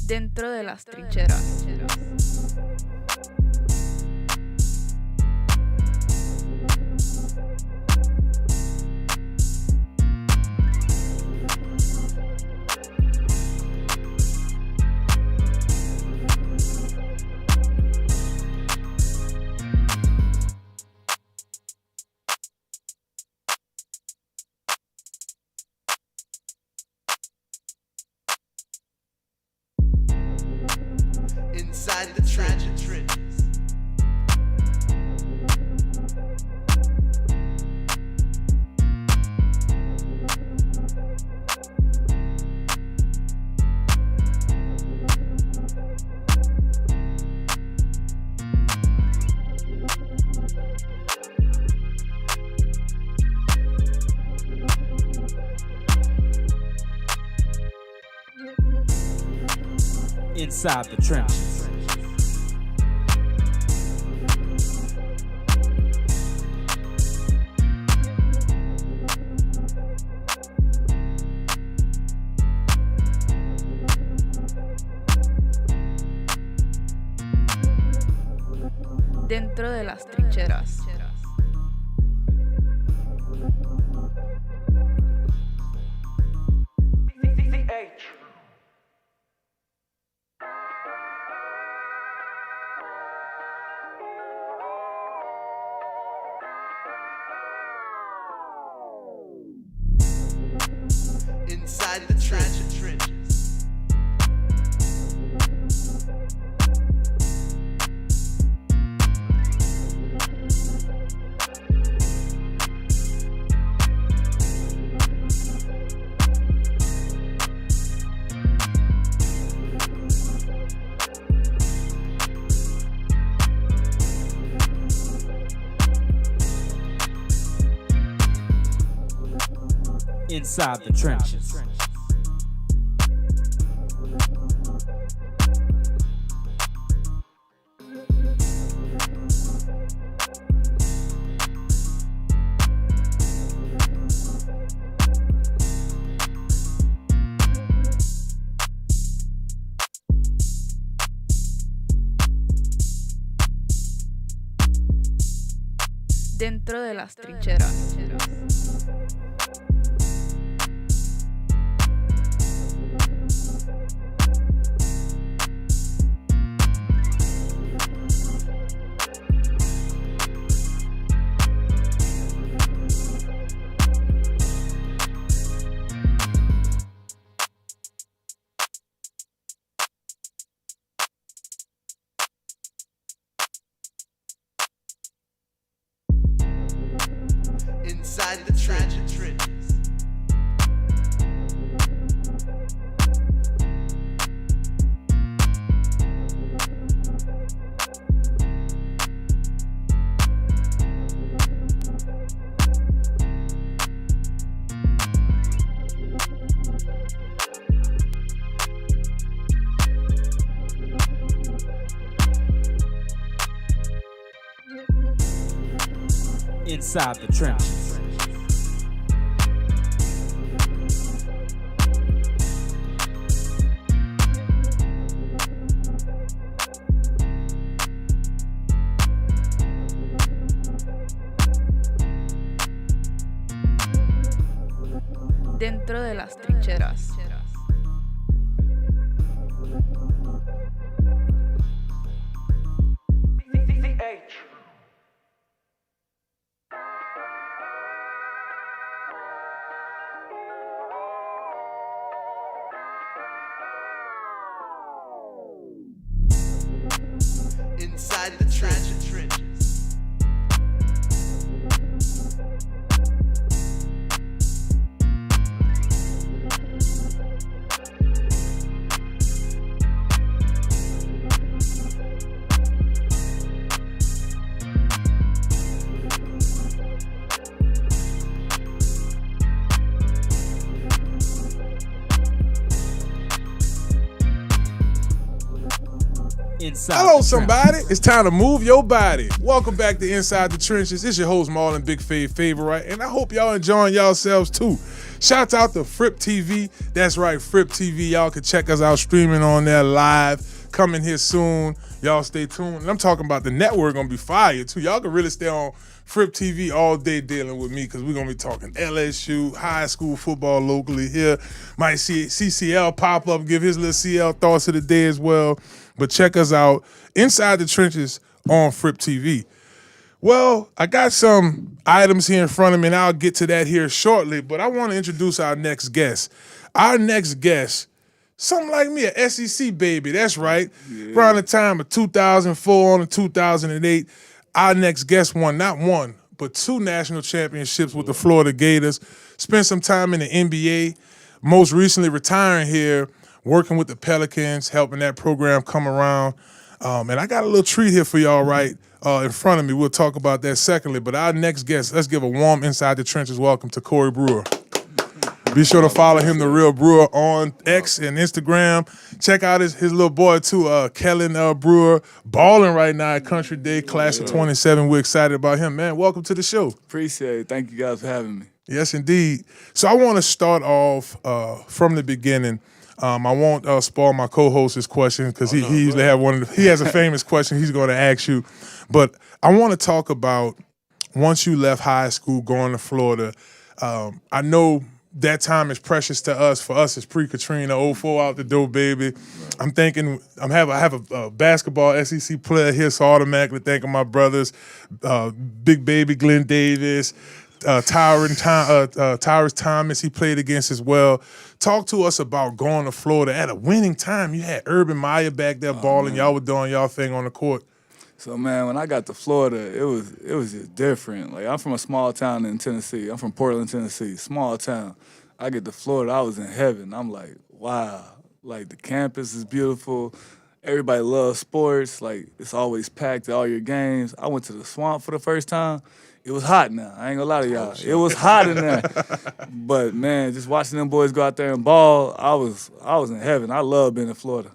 Dentro de las trincheras. Inside the trenches. Inside the trenches. Dentro de las trincheras. Inside the trenches. Inside the trenches. Dentro de las trincheras. Inside the trenches. Inside the trenches. Dentro de las trincheras. Inside the trenches. Inside Hello, the somebody. It's time to move your body. Welcome back to Inside the Trenches. It's your host, Marlon, Big Fave Favorite, and I hope y'all enjoying yourselves too. Shouts out to Fripp TV. That's right, Fripp TV. Y'all can check us out streaming on there live. Coming here soon. Y'all stay tuned. And I'm talking about the network gonna be fire too. Y'all can really stay on Fripp TV all day dealing with me because we're gonna be talking LSU, high school football locally here. Might see CCL pop up, give his little CL thoughts of the day as well. But check us out, Inside the Trenches on Fripp TV. Well, I got some items here in front of me, and I'll get to that here shortly, but I want to introduce our next guest. Our next guest, something like me, an SEC baby, that's right. Yeah. Around the time of 2004 on to 2008, our next guest won not one, but 2 national championships with the Florida Gators, spent some time in the NBA, most recently retiring here, working with the Pelicans, helping that program come around. And I got a little treat here for y'all right in front of me. We'll talk about that secondly. But our next guest, let's give a warm Inside the Trenches welcome to Corey Brewer. Be sure to follow him, The Real Brewer, on X and Instagram. Check out his little boy, too, Kellen Brewer, balling right now at Country Day, class of 27. We're excited about him, man. Welcome to the show. Appreciate it. Thank you guys for having me. Yes, indeed. So I want to start off from the beginning. I won't spoil my co-host's question because he usually have he has a famous question he's going to ask you. But I want to talk about once you left high school going to Florida. I know that time is precious to us. For us, it's pre-Katrina, 04 out the door, baby. Right. I'm thinking I have a basketball SEC player here, so automatically thinking my brothers, Big Baby Glenn Davis, Tyrus Thomas, he played against as well. Talk to us about going to Florida at a winning time. You had Urban Meyer back there balling. Y'all were doing y'all thing on the court. So, man, when I got to Florida, it was just different. Like, I'm from a small town in Tennessee. I'm from Portland, Tennessee, small town. I get to Florida, I was in heaven. I'm like, wow. Like, the campus is beautiful. Everybody loves sports. Like, it's always packed at all your games. I went to the Swamp for the first time. It was hot now. I ain't gonna lie to y'all. It was hot in there. But, man, just watching them boys go out there and ball, I was in heaven. I love being in Florida.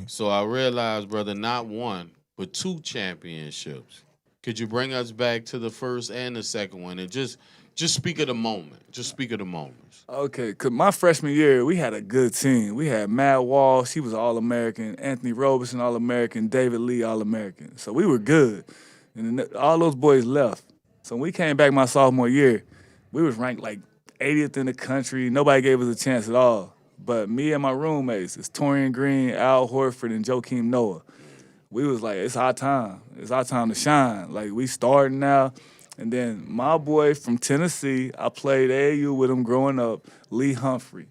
So I realized, brother, not one, but 2 championships. Could you bring us back to the first and the second one and just speak of the moment? Just speak of the moments. Okay, because my freshman year, we had a good team. We had Matt Walsh, he was All-American, Anthony Roberson, All-American, David Lee, All-American. So we were good. And then all those boys left. So when we came back my sophomore year, we was ranked like 80th in the country. Nobody gave us a chance at all. But me and my roommates, it's Torian Green, Al Horford, and Joakim Noah. We was like, it's our time. It's our time to shine. Like, we starting now. And then my boy from Tennessee, I played AAU with him growing up, Lee Humphrey.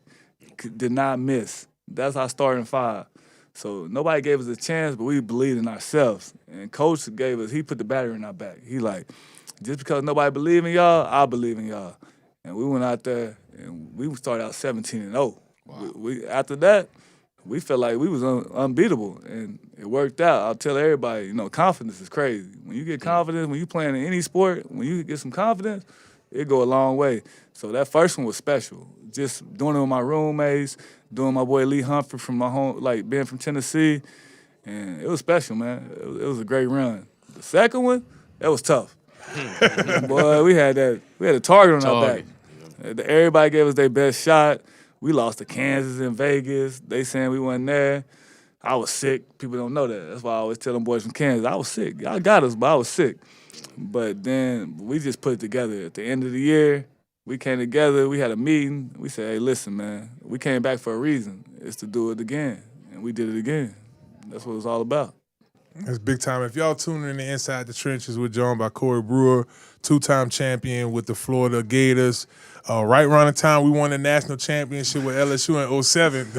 Did not miss. That's our starting 5. So nobody gave us a chance, but we believed in ourselves. And Coach he put the battery in our back. He like, just because nobody believe in y'all, I believe in y'all. And we went out there, and we started out 17-0. Wow. After that, we felt like we was unbeatable, and it worked out. I'll tell everybody, confidence is crazy. When you get confidence, when you playing in any sport, when you get some confidence, it go a long way. So that first one was special. Just doing it with my roommates, doing my boy Lee Humphrey from my home, like being from Tennessee, and it was special, man. It was a great run. The second one, that was tough. Boy, we had a target on our back. Everybody gave us their best shot. We lost to Kansas in Vegas. They saying we wasn't there. I was sick. People don't know that. That's why I always tell them boys from Kansas, I was sick. Y'all got us, but I was sick. But then we just put it together. At the end of the year, we came together. We had a meeting. We said, hey, listen, man, we came back for a reason. It's to do it again. And we did it again. That's what it was all about. That's big time. If y'all tuning in to Inside the Trenches, we're joined by Corey BREWER, 2-time champion with the Florida Gators. Right around the time we won the national championship with LSU in 07.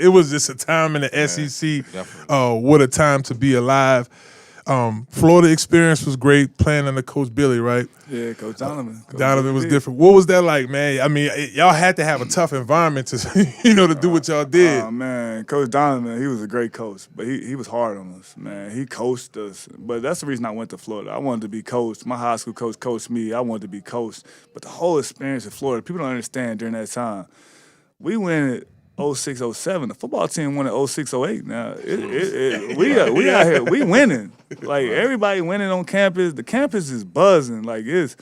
It was just a time in the SEC. What a time to be alive. Florida experience was great playing under Coach Billy, right? Yeah, Coach Donovan. Donovan was different. What was that like, man? I mean, y'all had to have a tough environment to, to do what y'all did. Oh, man, Coach Donovan, he was a great coach, but he was hard on us, man. He coached us, but that's the reason I went to Florida. I wanted to be coached. My high school coach coached me. I wanted to be coached. But the whole experience in Florida, people don't understand during that time. We went 06, 07. The football team won in 06, 08 now. We out here, we winning. Like, everybody winning on campus. The campus is buzzing. Like, it's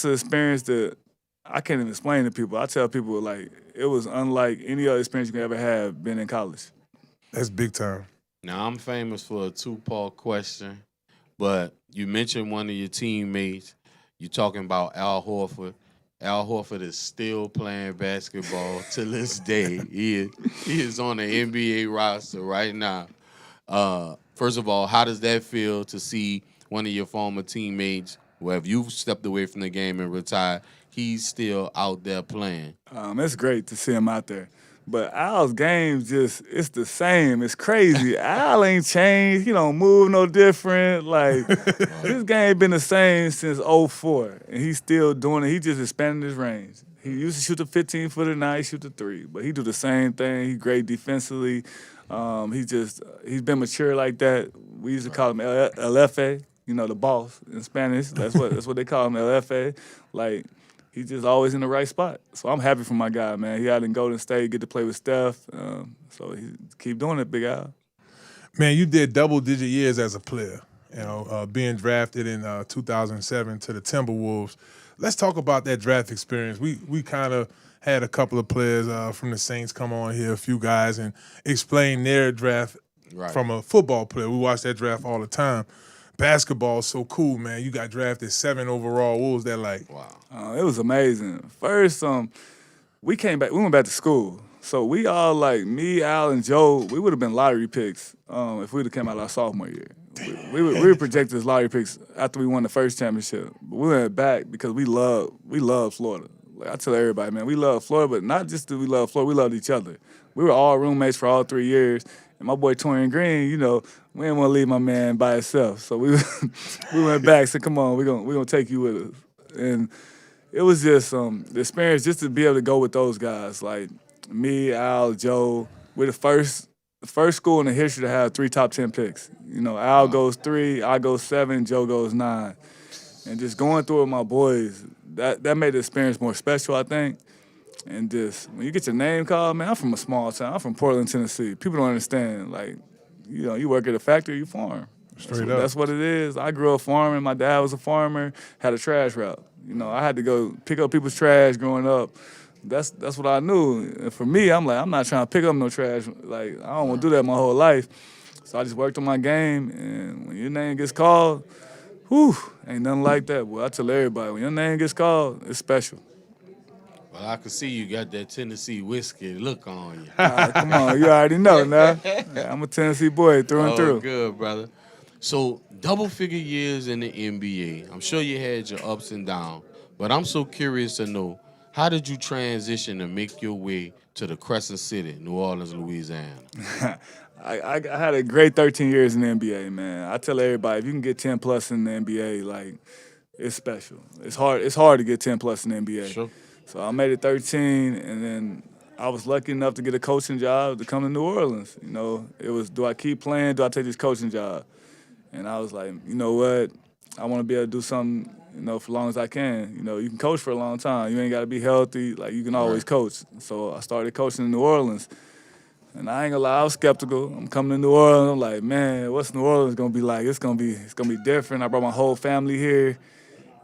an experience that I can't even explain to people. I tell people, like, it was unlike any other experience you could ever have being in college. That's big time. Now, I'm famous for a 2-part question, but you mentioned one of your teammates. You're talking about Al Horford. Al Horford is still playing basketball to this day. He is on the NBA roster right now. First of all, how does that feel to see one of your former teammates, where if you've stepped away from the game and retired, he's still out there playing? It's great to see him out there. But Al's game it's the same. It's crazy. Al ain't changed. He don't move no different. Like, his game been the same since 04, and he's still doing it. He just expanded his range. He used to shoot the 15-footer, now he shoot the 3. But he do the same thing. He's great defensively. He's been mature like that. We used to call him LFA, the boss in Spanish. That's what they call him, LFA. Like, he's just always in the right spot. So I'm happy for my guy, man. He out in Golden State, get to play with Steph. So he keep doing it, Big Al. Man, you did double-digit years as a player, being drafted in 2007 to the Timberwolves. Let's talk about that draft experience. We kind of had a couple of players from the Saints come on here, a few guys, and explain their draft from a football player. We watch that draft all the time. Basketball is so cool, man. You got drafted 7 overall. What was that like? Wow. It was amazing. First, we went back to school. So we all, like me, Al, and Joe, we would have been lottery picks if we would have came out our sophomore year. We were projected as lottery picks after we won the first championship. But we went back because we love Florida. Like I tell everybody, man, we love Florida, but not just that we love Florida, we loved each other. We were all roommates for all 3 years. And my boy Torian Green, we didn't want to leave my man by himself. So we went back, said, come on, we're gonna take you with us. And it was just the experience just to be able to go with those guys. Like me, Al, Joe, we're the first school in the history to have 3 top 10 picks. Al goes 3, I go 7, Joe goes 9. And just going through it with my boys, that made the experience more special, I think. And just, when you get your name called, man, I'm from a small town. I'm from Portland, Tennessee. People don't understand. Like, you work at a factory, you farm. Straight up. That's what it is. I grew up farming. My dad was a farmer, had a trash route. I had to go pick up people's trash growing up. That's what I knew. And for me, I'm like, I'm not trying to pick up no trash. Like, I don't want to do that my whole life. So I just worked on my game. And when your name gets called, whew, ain't nothing like that. Boy, I tell everybody, when your name gets called, it's special. Well, I can see you got that Tennessee whiskey look on you. Come on, you already know now. I'm a Tennessee boy through and through. Good, brother. So, double-figure years in the NBA. I'm sure you had your ups and downs, but I'm so curious to know, how did you transition to make your way to the Crescent City, New Orleans, Louisiana? I had a great 13 years in the NBA, man. I tell everybody, if you can get 10 plus in the NBA, like, it's special. It's hard to get 10 plus in the NBA. Sure. So I made it 13, and then I was lucky enough to get a coaching job to come to New Orleans. It was, do I keep playing? Do I take this coaching job? And I was like, you know what? I want to be able to do something, for as long as I can. You can coach for a long time. You ain't got to be healthy. Like, you can always coach. So I started coaching in New Orleans. And I ain't gonna lie, I was skeptical. I'm coming to New Orleans. I'm like, man, what's New Orleans gonna be like? It's gonna be different. I brought my whole family here.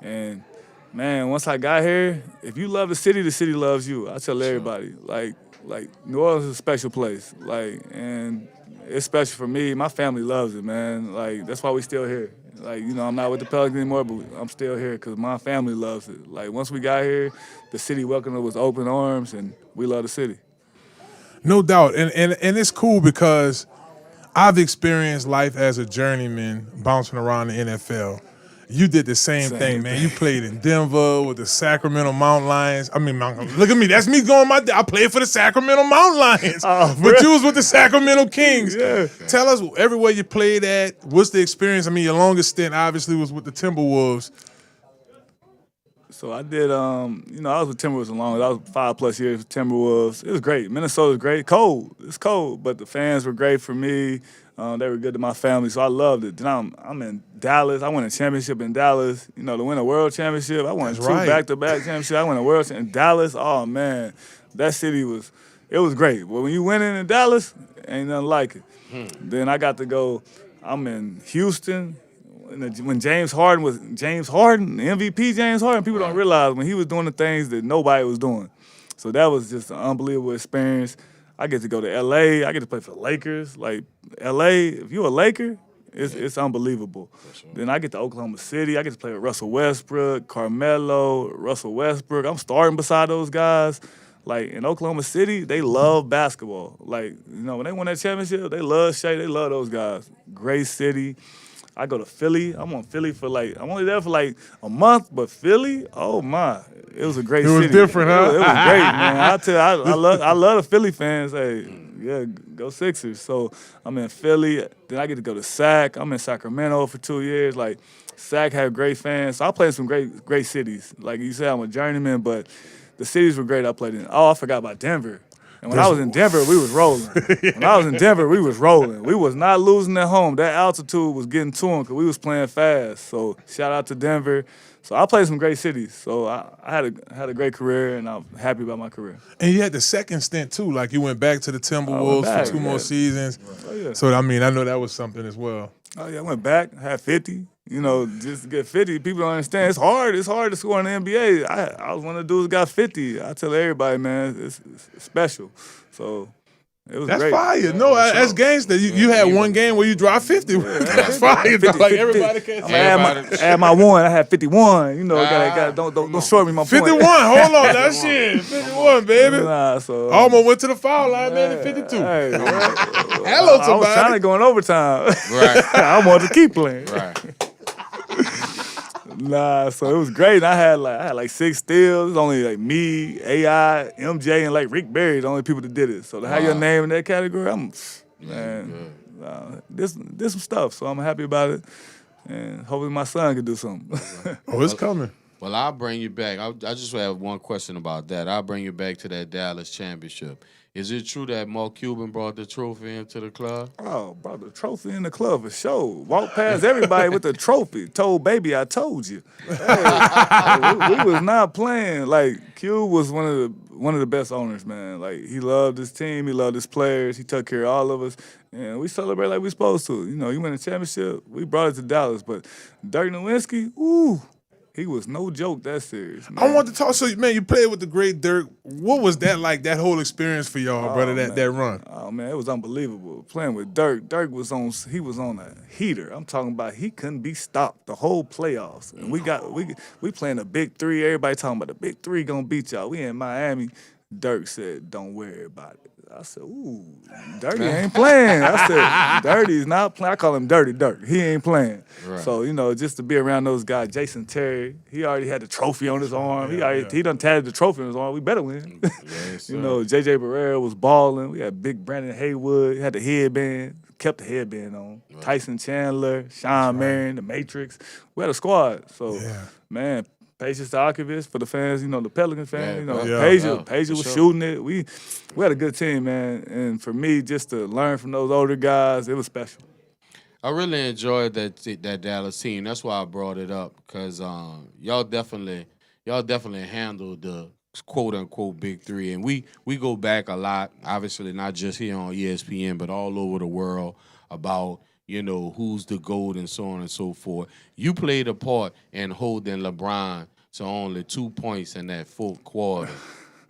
And man, once I got here, if you love the city loves you. I tell everybody, like New Orleans is a special place. Like, and it's special for me. My family loves it, man. Like, that's why we still here. Like, I'm not with the Pelicans anymore, but I'm still here because my family loves it. Like, once we got here, the city welcomed us with open arms, and we love the city. No doubt. And it's cool because I've experienced life as a journeyman bouncing around the NFL. You did the same thing, man. You played in Denver with the Sacramento Mountain Lions. I mean, look at me. That's me going I played for the Sacramento Mountain Lions. But you was with the Sacramento Kings. Yeah. Tell us, everywhere you played at, what's the experience? I mean, your longest stint obviously was with the Timberwolves. So I did, I was with Timberwolves a long. I was 5+ years with Timberwolves. It was great. Minnesota was great. Cold. It's cold, but the fans were great for me. They were good to my family, so I loved it. Then I'm in Dallas. I won a championship in Dallas. To win a world championship. I won 2 back-to-back championships. I won a world championship in Dallas. Oh, man. That city was great. But when you win in Dallas, ain't nothing like it. Then I got to go, I'm in Houston. When James Harden, the MVP James Harden, people don't realize when he was doing the things that nobody was doing. So that was just an unbelievable experience. I get to go to L.A. I get to play for the Lakers. Like, L.A., if you're a Laker, it's unbelievable. Then I get to Oklahoma City. I get to play with Russell Westbrook, Carmelo, Russell Westbrook. I'm starting beside those guys. Like, in Oklahoma City, they love basketball. Like, when they won that championship, they love Shea. They love those guys. Great city. I go to Philly. I'm on Philly I'm only there for like a month, but Philly, oh my, it was a great city. It was different, huh? It was great, man. I tell you, I love the Philly fans. Hey, yeah, go Sixers. So I'm in Philly. Then I get to go to SAC. I'm in Sacramento for 2 years. Like, SAC had great fans. So I played in some great cities. Like you said, I'm a journeyman, but the cities were great I played in. Oh, I forgot about Denver. And when I was in Denver, we was rolling. When I was in Denver, we was rolling. We was not losing at home. That altitude was getting to them because we was playing fast. So shout out to Denver. So I played some great cities. So I had a great career, and I'm happy about my career. And you had the second stint, too. Like, you went back to the Timberwolves for 2 more seasons. Oh, yeah. So, I mean, I know that was something as well. Oh, yeah, I went back, had 50. You know, just to get 50, people don't understand. It's hard. It's hard to score in the NBA. I was one of the dudes that got 50. I tell everybody, man, it's special. So it was That's great. fire. No, that's gangster. You had one game where you dropped 50. That's fire. Dog. Like everybody can say. Add my one. I had 51. You know, don't short me my point. 51. Hold on, that shit. 51, baby. Nah, so I almost went to the foul line, man, at 52. Hey, Hello, I somebody. was trying to go in overtime. Right. I wanted to keep playing. Right. Nah, so it was great. I had like 6 steals. It was only like me, AI, MJ, and like Rick Barry, the only people that did it. So to have your name in that category, this some stuff. So I'm happy about it, and hopefully my son can do something. Oh, it's coming. Well, I'll bring you back. I just have one question about that. I'll bring you back to that Dallas championship. Is it true that Mark Cuban brought the trophy into the club? Oh, brought the trophy in the club for sure. Walked past everybody with the trophy. Told baby, I told you. Hey, we was not playing. Like Q was one of the best owners, man. Like he loved his team, he loved his players, he took care of all of us, and we celebrate like we supposed to. You know, you win a championship, we brought it to Dallas, but Dirk Nowitzki, ooh. He was no joke that serious, man. I want to talk. So, man, you played with the great Dirk. What was that like, that whole experience for y'all, brother, that run? Oh, man, it was unbelievable. Playing with Dirk. Dirk was on a heater. I'm talking about he couldn't be stopped the whole playoffs. And we playing a big three. Everybody talking about the big three gonna beat y'all. We in Miami. Dirk said, don't worry about it. I said, ooh, Dirty ain't playing. I said, Dirty's not playing. I call him Dirty Dirk. He ain't playing. Right. So, you know, just to be around those guys, Jason Terry, he already had the trophy on his arm. He done tatted the trophy on his arm. We better win. Yes, you know, J.J. Barrera was balling. We had big Brandon Haywood. He had the headband. Kept the headband on. Right. Tyson Chandler, Sean Marion, The Matrix. We had a squad. So, man, Patience to Archivist for the fans, you know, the Pelican fans, you know, Pager was shooting it. We had a good team, man. And for me, just to learn from those older guys, it was special. I really enjoyed that Dallas team. That's why I brought it up, because y'all definitely handled the quote unquote big three, and we go back a lot. Obviously, not just here on ESPN, but all over the world about, you know, who's the GOAT and so on and so forth. You played a part in holding LeBron to only 2 points in that fourth quarter.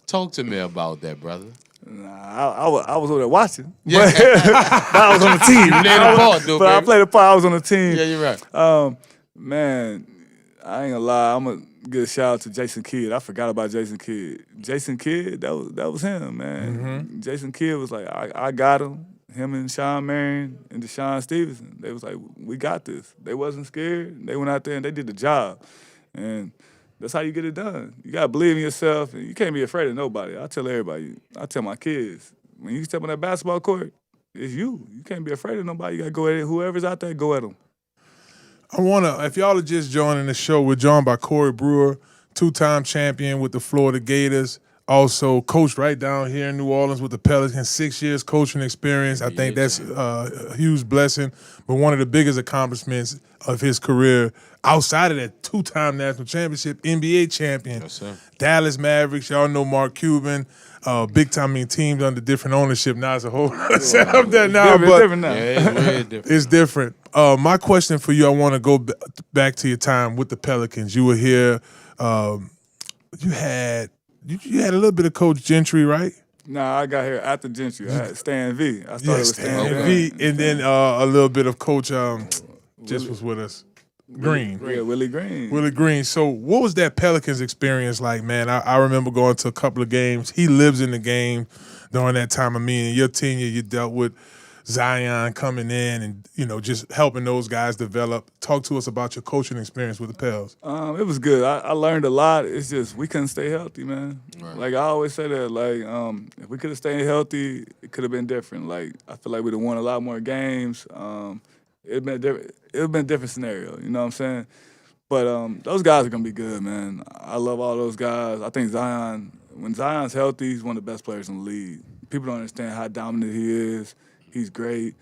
Talk to me about that, brother. Nah, I was over there watching. Yeah. But I was on the team. You played a part, though, I played a part. I was on the team. Yeah, you're right. Man, I ain't gonna lie. I'm gonna give a shout out to Jason Kidd. I forgot about Jason Kidd. Jason Kidd, that was him, man. Mm-hmm. Jason Kidd was like, I got him. Him and Sean Marion and Deshaun Stevenson, they was like, we got this. They wasn't scared. They went out there and they did the job. And that's how you get it done. You got to believe in yourself, and you can't be afraid of nobody. I tell everybody, I tell my kids, when you step on that basketball court, it's you. You can't be afraid of nobody. You got to go at it. Whoever's out there, go at them. I want to, if y'all are just joining the show, we're joined by Corey BREWER, 2-time champion with the Florida Gators. Also coached right down here in New Orleans with the Pelicans, 6 years coaching experience. I think that's a huge blessing. But one of the biggest accomplishments of his career, outside of that 2-time national championship, NBA champion, Dallas Mavericks. Y'all know Mark Cuban, big time. I mean, teams under different ownership. Now it's a whole setup there now, different now. Yeah, it's really different. It's different. My question for you, I want to go back to your time with the Pelicans. You were here. You had a little bit of Coach Gentry, right? Nah, I got here after Gentry. I had Stan V. I started with Stan V. And then a little bit of Coach just was with us. Green. Yeah, Willie Green. Willie Green. So what was that Pelicans experience like, man? I remember going to a couple of games. He lives in the game during that time. I mean, in your tenure, you dealt with Zion coming in and, you know, just helping those guys develop. Talk to us about your coaching experience with the Pels. It was good. I learned a lot. It's just we couldn't stay healthy, man. Right. Like, I always say that, like, if we could have stayed healthy, it could have been different. Like, I feel like we'd have won a lot more games. It'd been a different scenario, you know what I'm saying? But those guys are going to be good, man. I love all those guys. I think Zion, when Zion's healthy, he's one of the best players in the league. People don't understand how dominant he is. He's great,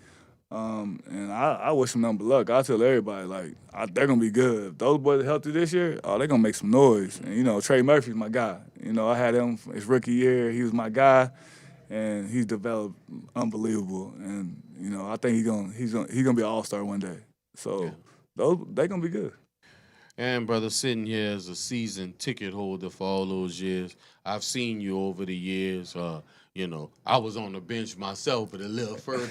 and I wish him nothing but luck. I tell everybody, like, they're going to be good. If those boys are healthy this year, they're going to make some noise. And, you know, Trey Murphy's my guy. You know, I had him his rookie year. He was my guy, and he's developed unbelievable. And, you know, I think he's gonna be an all-star one day. So They gonna be good. And brother, sitting here as a season ticket holder for all those years, I've seen you over the years. You know, I was on the bench myself, but a little further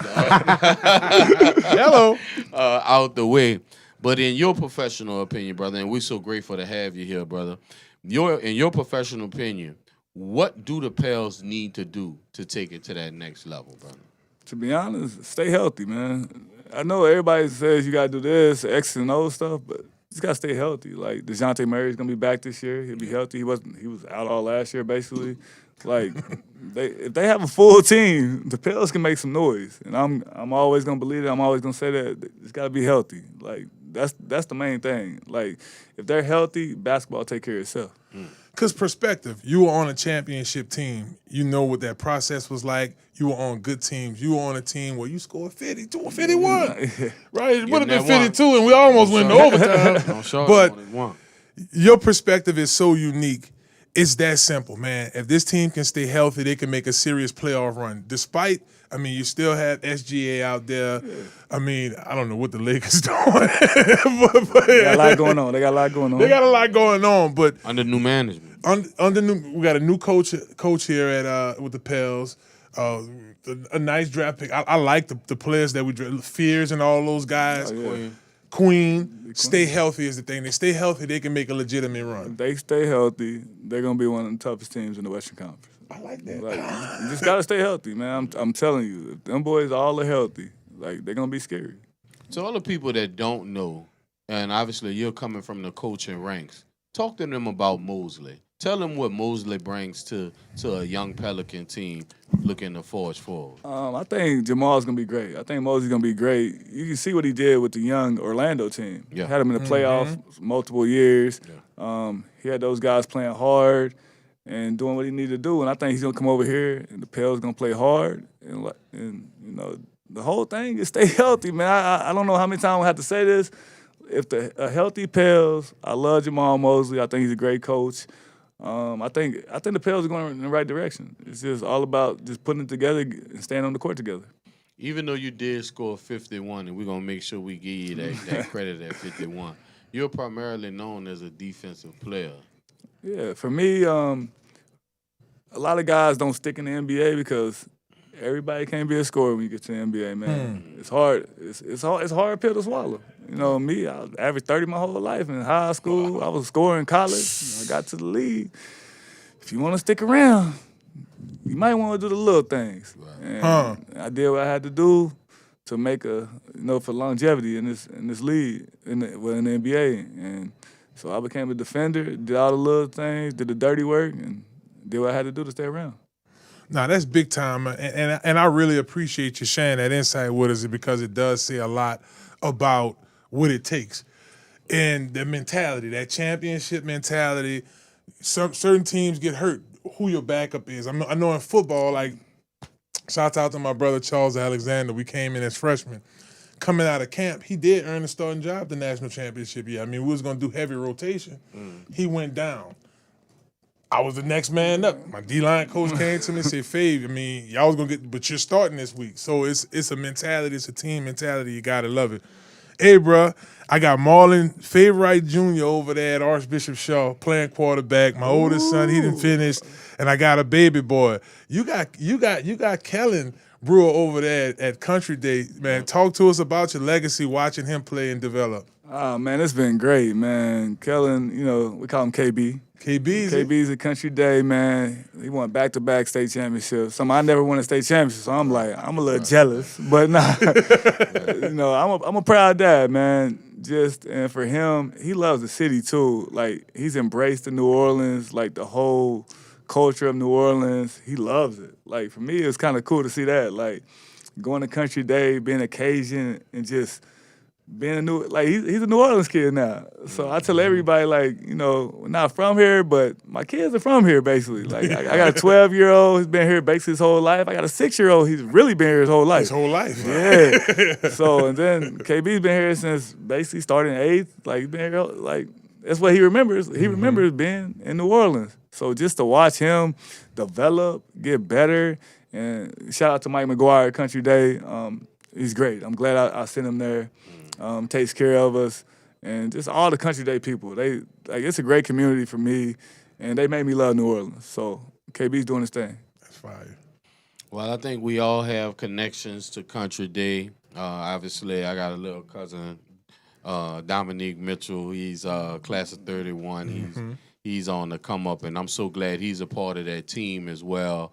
Hello. out the way. But in your professional opinion, brother, and we're so grateful to have you here, brother. In your professional opinion, what do the Pels need to do to take it to that next level, brother? To be honest, stay healthy, man. I know everybody says you gotta do this, X and O stuff, but you just gotta stay healthy. Like DeJounte Murray's gonna be back this year. He'll be healthy. He was out all last year basically. Like if they have a full team, the Pels can make some noise. And I'm always gonna believe it. I'm always gonna say that it's gotta be healthy. Like that's the main thing. Like if they're healthy, basketball take care of itself. Because perspective, you were on a championship team. You know what that process was like. You were on good teams. You were on a team where you scored 52, 51. Right? It would have been 52, and we almost went to overtime. But your perspective is so unique. It's that simple, man. If this team can stay healthy, they can make a serious playoff run. Despite, I mean, you still have SGA out there. Yeah. I mean, I don't know what the Lakers doing. but they got a lot going on. They got a lot going on. But under new management. We got a new coach here at with the Pels. A nice draft pick. I like the players that we drafted. Fears and all those guys. Oh, yeah. Queen, stay healthy is the thing. They stay healthy, they can make a legitimate run. If they stay healthy, they're gonna be one of the toughest teams in the Western Conference. I like that. Like, you just gotta stay healthy, man. I'm telling you, if them boys all are healthy, like they're gonna be scary. So all the people that don't know, and obviously you're coming from the coaching ranks, talk to them about Mosley. Tell them what Mosley brings to a young Pelican team looking to forge forward. I think Jamal's going to be great. I think Mosley's going to be great. You can see what he did with the young Orlando team. Yeah. Had him in the playoffs multiple years. Yeah. He had those guys playing hard and doing what he needed to do. And I think he's going to come over here and the Pels going to play hard. And you know, the whole thing is stay healthy, man. I don't know how many times I have to say this. If a healthy Pels, I love Jamal Mosley. I think he's a great coach. I think the Pels are going in the right direction. It's just all about just putting it together and staying on the court together. Even though you did score 51, and we're going to make sure we give you that credit at 51, you're primarily known as a defensive player. Yeah, for me, a lot of guys don't stick in the NBA because everybody can't be a scorer when you get to the NBA, man. It's hard. It's hard pill to swallow. You know, me, I averaged 30 my whole life in high school. I was scoring in college. I got to the league. If you want to stick around, you might want to do the little things. And I did what I had to do to make for longevity in this league, in the NBA. And so I became a defender, did all the little things, did the dirty work, and did what I had to do to stay around. Nah, that's big time, and I really appreciate you sharing that insight with us because it does say a lot about what it takes and the mentality, that championship mentality. Certain teams get hurt. Who your backup is? I know in football, like shouts out to my brother Charles Alexander. We came in as freshmen. Coming out of camp, he did earn a starting job the national championship year. I mean, we was gonna do heavy rotation. He went down. I was the next man up. My D-line coach came to me and said, Fave, I mean, y'all was going to get, but you're starting this week. So it's a mentality. It's a team mentality. You got to love it. Hey, bro, I got Marlon Favorite Jr. over there at Archbishop Shaw playing quarterback. My oldest son, he done finished, and I got a baby boy. You got Kellen Brewer over there at Country Day, man. Talk to us about your legacy, watching him play and develop. Oh, man, it's been great, man. Kellen, we call him KB. KB's at Country Day, man. He won back-to-back state championships. I never won a state championship, so I'm a little jealous. But nah, I'm a proud dad, man. And for him, he loves the city too. Like, he's embraced the New Orleans, like the whole culture of New Orleans. He loves it. Like, for me, it's kind of cool to see that. Like, going to Country Day, being Cajun, and just being he's a New Orleans kid now. So I tell everybody, we're not from here, but my kids are from here, basically. Like, I got a 12-year-old, he's been here basically his whole life. I got a 6-year-old, he's really been here his whole life. His whole life. Yeah. So, and then KB's been here since basically starting 8th. Like, he's been here, that's what he remembers. He remembers being in New Orleans. So just to watch him develop, get better, and shout out to Mike McGuire at Country Day. He's great. I'm glad I sent him there. Takes care of us. and just all the Country Day people. It's a great community for me, and they made me love New Orleans. So KB's doing his thing. That's fire. Well, I think we all have connections to Country Day. Obviously, I got a little cousin, Dominique Mitchell. He's class of 31. He's on the come up, and I'm so glad he's a part of that team as well.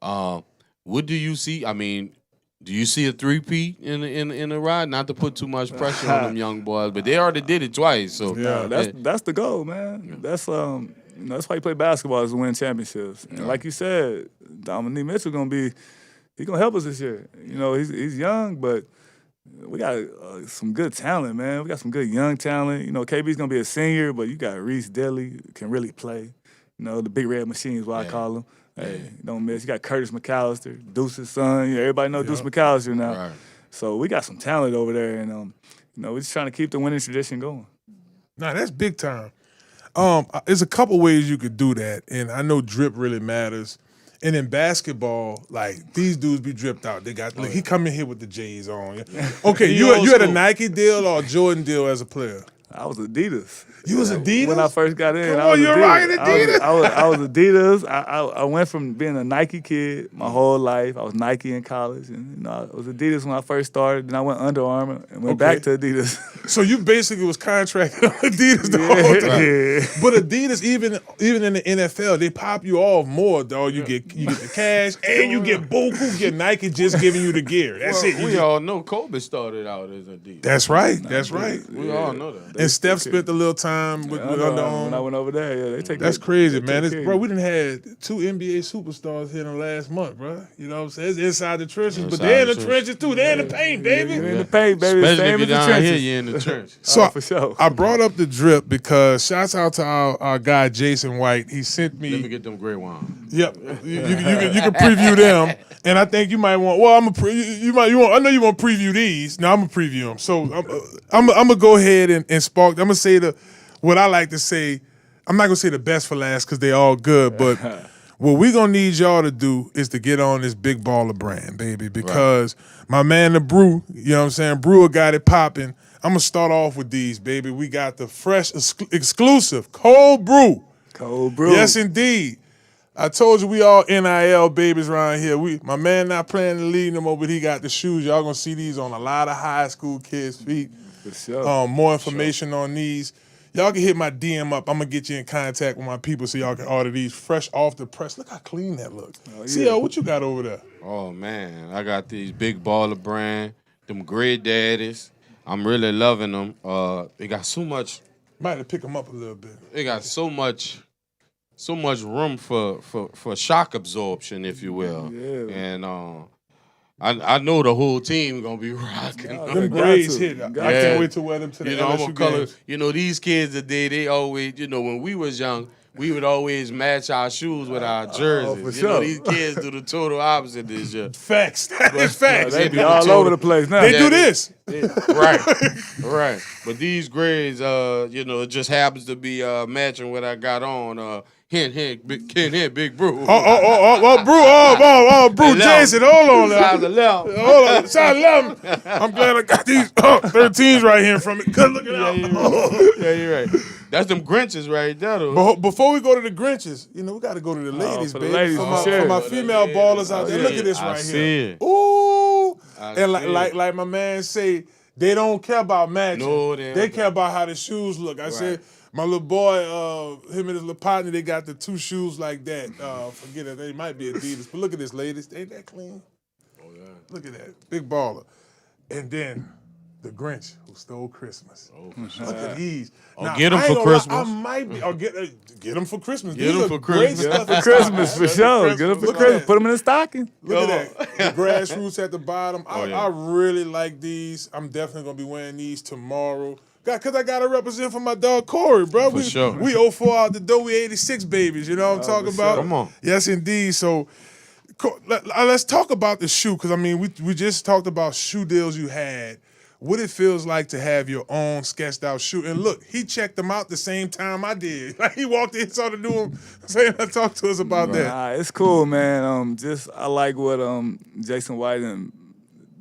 What do you see? I mean, do you see a three-peat in the ride? Not to put too much pressure on them young boys, but they already did it twice. So yeah, that's the goal, man. That's that's why you play basketball, is to win championships. And like you said, Dominique Mitchell he's gonna help us this year. He's young, but we got some good talent, man. We got some good young talent. KB's gonna be a senior, but you got Reese Dilly, can really play. The big red machine is what I call him. Hey, don't miss. You got Curtis McAllister, Deuce's son. Everybody know Deuce McAllister now. Right. So we got some talent over there, and we're just trying to keep the winning tradition going. Nah, that's big time. There's a couple ways you could do that, and I know drip really matters. And in basketball, like, these dudes be dripped out. They got he come in here with the J's on. Okay, you had a Nike deal or a Jordan deal as a player? I was Adidas. You was Adidas? When I first got in, Come I was on, you're Adidas. rocking Adidas. I was Adidas. I went from being a Nike kid my whole life. I was Nike in college, and I was Adidas when I first started. Then I went Under Armour and went back to Adidas. So you basically was contracted on Adidas the whole time. Yeah. But Adidas, even in the NFL, they pop you off more, dog. You get the cash and you get buku. Get Nike just giving you the gear. That's it. We all know Kobe started out as Adidas. That's right. That's right. We all know that. And Steph spent a little time with Under Armour. When I went over there, they take That's care- crazy, they man. take care of Bro, you. we done had 2 NBA superstars here in the last month, bro. You know what I'm saying? It's inside the trenches, but they're in the trenches too. They're in the paint, baby. You're in the paint, baby. Especially Same if as you're the down here, trenches. you're in the trench. So for sure. I brought up the drip because shouts out to our guy Jason White. He sent me. Let me get them gray wine. Yep, you can preview them, and I think you might want. Well, you want. I know you want to preview these. Now I'm gonna preview them. So I'm gonna go ahead and spark. I'm gonna say what I like to say. I'm not gonna say the best for last because they all good, but what we gonna need y'all to do is to get on this big baller brand, baby, because my man the Brew, you know what I'm saying, Brewer got it popping. I'm gonna start off with these, baby. We got the fresh exclusive cold brew. Cold brew. Yes, indeed. I told you we all NIL babies around here. My man not playing the league no more, but he got the shoes. Y'all gonna see these on a lot of high school kids' feet. For sure. More information on these. Y'all can hit my DM up. I'm gonna get you in contact with my people so y'all can order these fresh off the press. Look how clean that looks. CL, what you got over there? Oh, man. I got these big baller brand, them great daddies. I'm really loving them. They got so much. Might have to pick them up a little bit. They got so much room for shock absorption, if you will. Yeah. And I know the whole team gonna be rocking. Them grades hit. I can't wait to wear them to the I'm LSU gonna color. games. These kids today, they always, when we was young, we would always match our shoes with our jerseys. for sure. These kids do the total opposite this year. Facts. That is facts. They be all over the place now. They do this. Right. But these grades, it just happens to be matching what I got on. Hint, big brew. Brew, Jason, hold on now. Size 11. Hold on, size 11. I'm glad I got these 13s right here from it. Good looking out. Yeah, you're right. That's them Grinches right there, though. But before we go to the Grinches, we got to go to the ladies, for the baby. ladies, for, for my, sure. for my female ballers out there. Yeah, Look at this I right see here. it. Ooh. I And see it. like my man say, they don't care about matching. No, they they don't. care about how the shoes look. I said, my little boy, him and his little partner, they got the 2 shoes like that. Forget it, they might be Adidas. But look at this, ladies. Ain't that clean? Oh, yeah. Look at that. Big baller. And then the Grinch who stole Christmas. Oh, for sure. Look at these. get 'em I ain't for gonna lie, Christmas. I might be. Or get them for Christmas. Get These 'em are for great Christmas. stuff For Christmas, for sure. Get them for Look at Christmas. that. Put them in the stocking. Look at that. The grassroots at the bottom. yeah. I really like these. I'm definitely going to be wearing these tomorrow. Because I got to represent for my dog Corey, bro. For sure. We 04 out the door. We 86 babies. You know what I'm talking about? Come on. Yes, indeed. So let's talk about the shoe. Because, we just talked about shoe deals you had. What it feels like to have your own sketched out shoe. And look, he checked them out the same time I did. Like he walked in, saw the new one, talk to us about that. Nah, it's cool, man. I like what Jason White and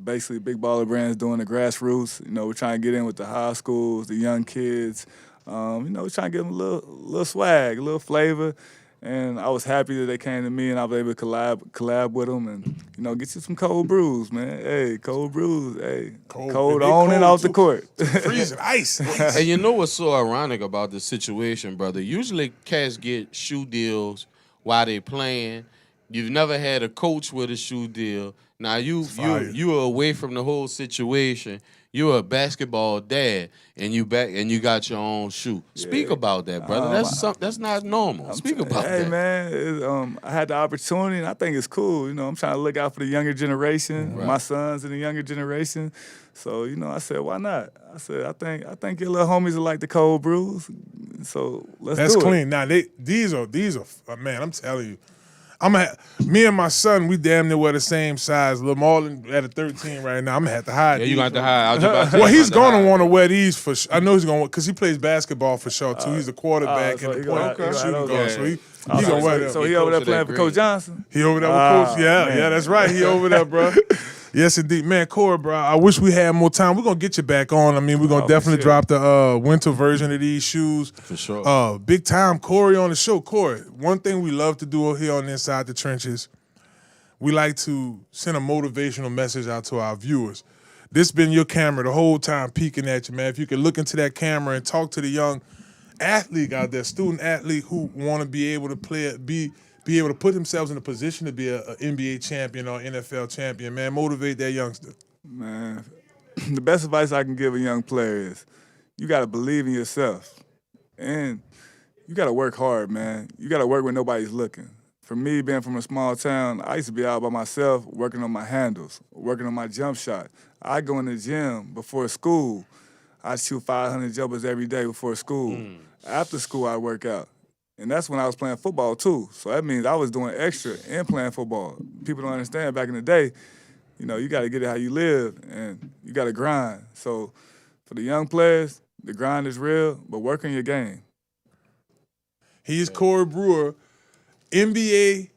basically Big Baller Brands doing the grassroots. You know, we're trying to get in with the high schools, the young kids. You know, we're trying to give them a little swag, a little flavor. And I was happy that they came to me and I was able to collab with them and, you know, get you some cold brews, man. Hey, cold brews. Hey, cold on and off the court. Freezing ice. And you know what's so ironic about the situation, brother? Usually cats get shoe deals while they playing. You've never had a coach with a shoe deal. Now you are away from the whole situation. You're a basketball dad, and you got your own shoe. Speak about that, brother. That's not normal. Speak about that. Hey, man, I had the opportunity, and I think it's cool. You know, I'm trying to look out for the younger generation, my sons in the younger generation. So, you know, I said, why not? I said, I think your little homies are like the cold brews. So let's do it. That's clean. Now these are man, I'm telling you. Me and my son, we damn near wear the same size. Lil Marlon at a 13 right now. I'm gonna have to hide. Yeah, these. you gonna have to hide. I was about to say, well, he's gonna want to wear these for sure. I know he's gonna because he plays basketball for sure too. He's a quarterback so and he the point gonna- shooting okay. guard. So he gonna wear them. So he over there playing for grade. Coach Johnson? He over there with Coach. Yeah, that's right. He over there, bro. Yes, indeed. Man, Corey, bro, I wish we had more time. We're going to get you back on. I mean, we're going to definitely drop the winter version of these shoes. For sure. Big time Corey on the show. Corey, one thing we love to do here on Inside the Trenches, we like to send a motivational message out to our viewers. This been your camera the whole time peeking at you, man. If you could look into that camera and talk to the young athlete out there, student athlete who want to be able to be able to put themselves in a position to be an NBA champion or NFL champion, man. Motivate that youngster. Man, the best advice I can give a young player is you got to believe in yourself. And you got to work hard, man. You got to work when nobody's looking. For me, being from a small town, I used to be out by myself working on my handles, working on my jump shot. I go in the gym before school. I shoot 500 jumpers every day before school. After school, I work out. And that's when I was playing football, too. So that means I was doing extra and playing football. People don't understand back in the day, you know, you got to get it how you live, and you got to grind. So for the young players, the grind is real, but work on your game. He's Corey Brewer, NBA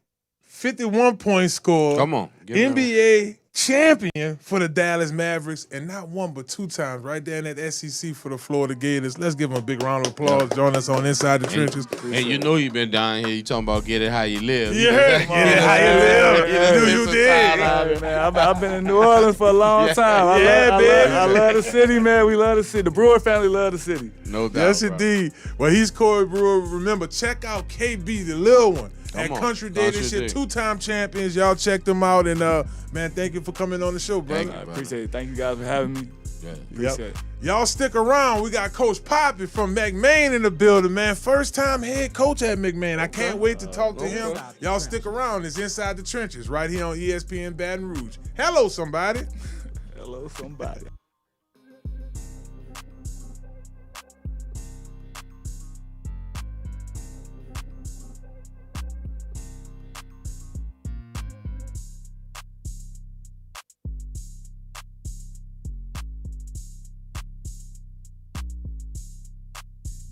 51-point scorer. Come on. NBA champion for the Dallas Mavericks, and not one but two times right there in that SEC for the Florida Gators. Let's give him a big round of applause. Join us on Inside the Trenches. And you know you've been down here. You talking about get it how you live. Yeah, get it how you live. Do you dig? Man, I've been in New Orleans for a long time. I love the city, man. We love the city. The Brewer family love the city. No doubt. Yes, bro. indeed. Well, he's Corey Brewer. Remember, check out KB, the little one. At Come on. Country Day this year, 2-time champions. Y'all check them out. And, man, thank you for coming on the show, brother. Thank you, I brother. appreciate it. Thank you guys for having me. Yeah. Appreciate it. Y'all stick around. We got Coach Poppy from McMain in the building, man. First time head coach at McMain. I can't wait to talk to him. Y'all stick around. It's Inside the Trenches right here on ESPN Baton Rouge. Hello, somebody. Hello, somebody.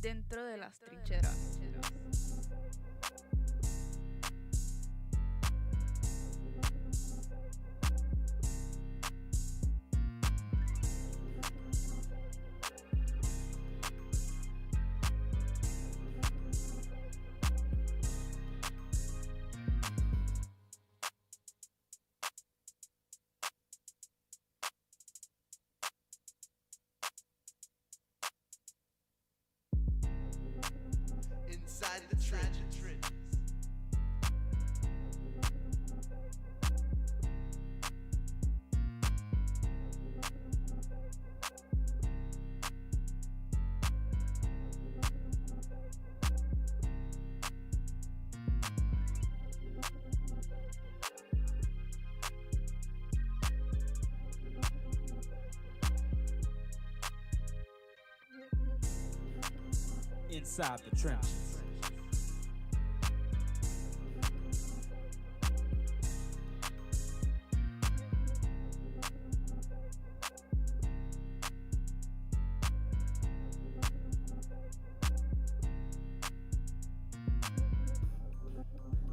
Dentro de las trincheras. Inside the trenches. Inside the Trenches.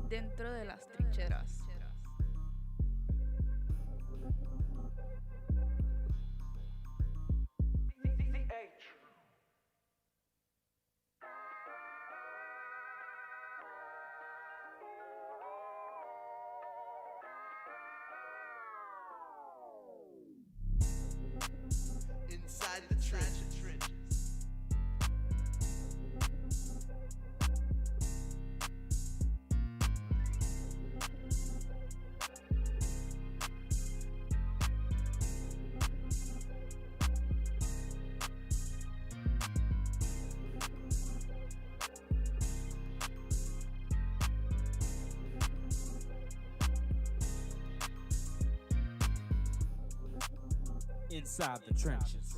Dentro de las trincheras. Inside the trenches.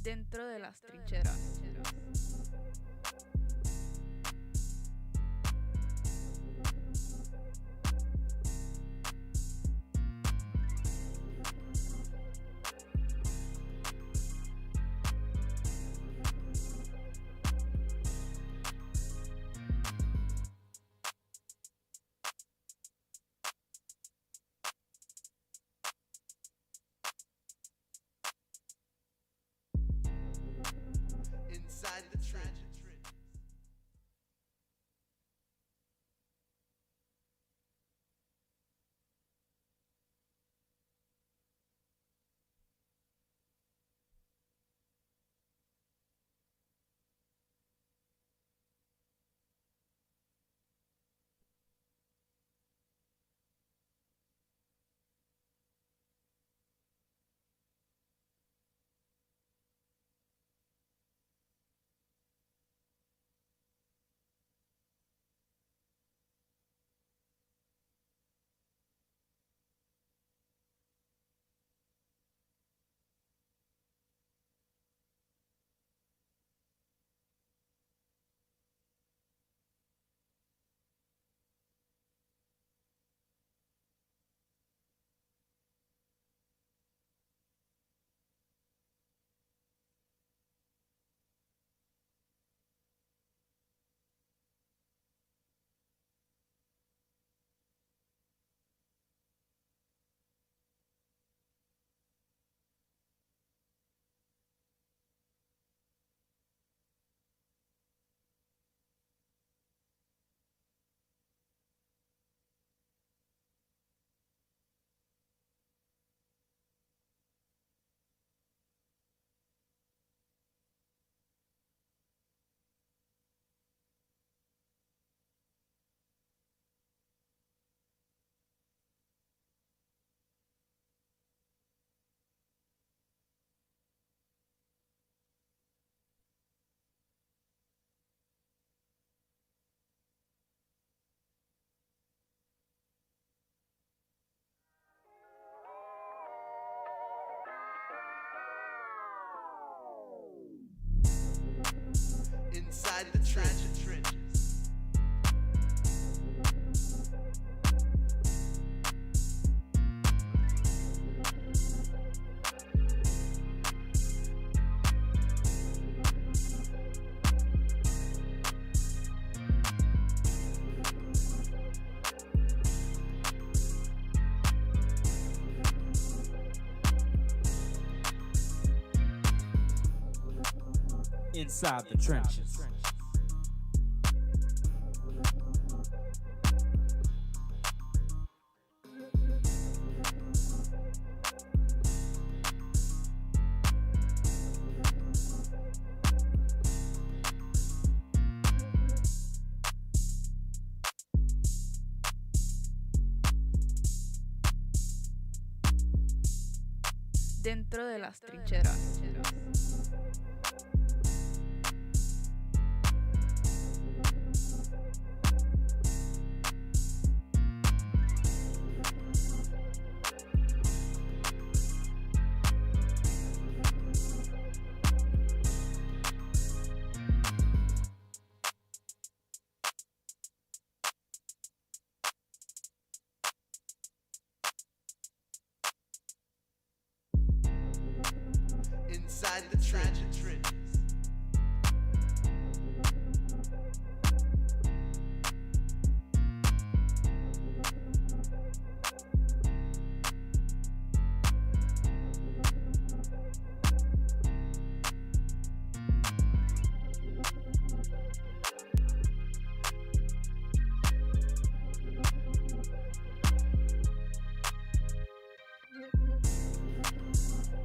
Dentro de las trincheras. Inside the trenches. Inside the trenches. Inside the trenches. Dentro de las trincheras. Inside the trenches.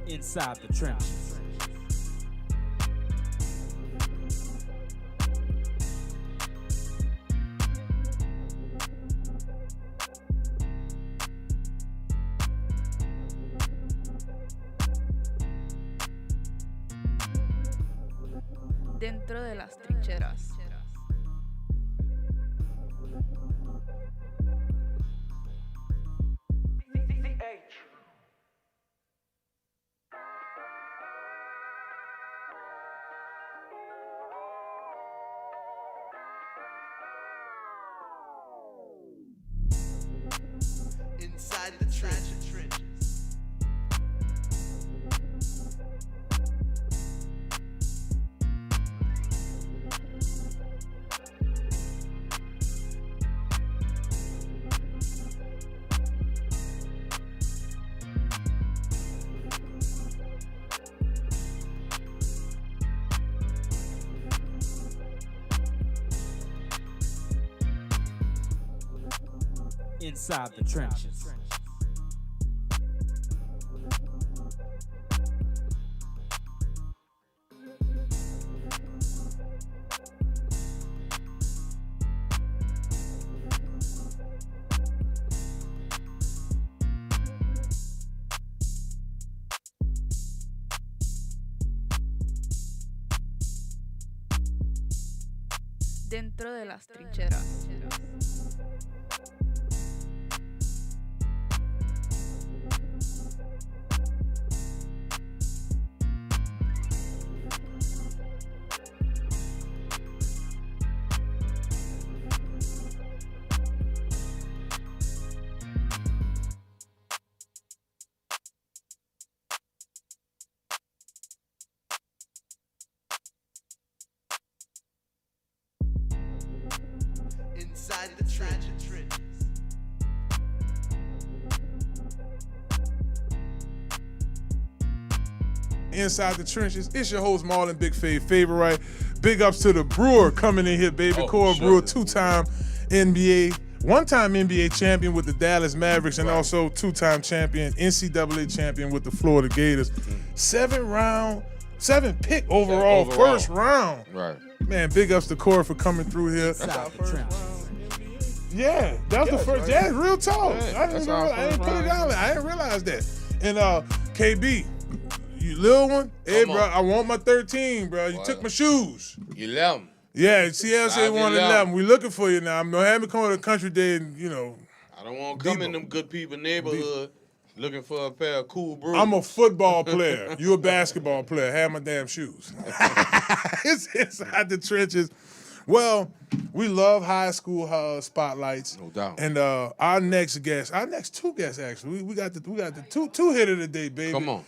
Inside the trenches. Dentro de las trincheras. Inside the trenches. Inside the trenches. Dentro de las trincheras. Inside the trenches. Inside the trenches. It's your host, Marlon Big Fave Favorite. Big ups to the Brewer coming in here, baby. Core Brewer, two-time NBA, one-time NBA champion with the Dallas Mavericks, and also two-time champion, NCAA champion with the Florida Gators. 7-pick overall, first round. Right. Man, big ups to Core for coming through here. Inside the trenches. Yeah, that was the first. Yeah, real talk. Yeah, I didn't put it round. out there. I didn't realize that. And KB, you little one, hey Come bro, on. I want my 13, bro. You What? took my shoes. 11. Yeah, CL said 5'11". 111. We looking for you now. I'm gonna have me come to the country day and I don't want to come in them good people neighborhood looking for a pair of cool brews. I'm a football player. You a basketball player. Have my damn shoes. It's inside the trenches. Well, we love high school spotlights. No doubt. And our next two guests actually. We got the two hit of the day, baby. Come on.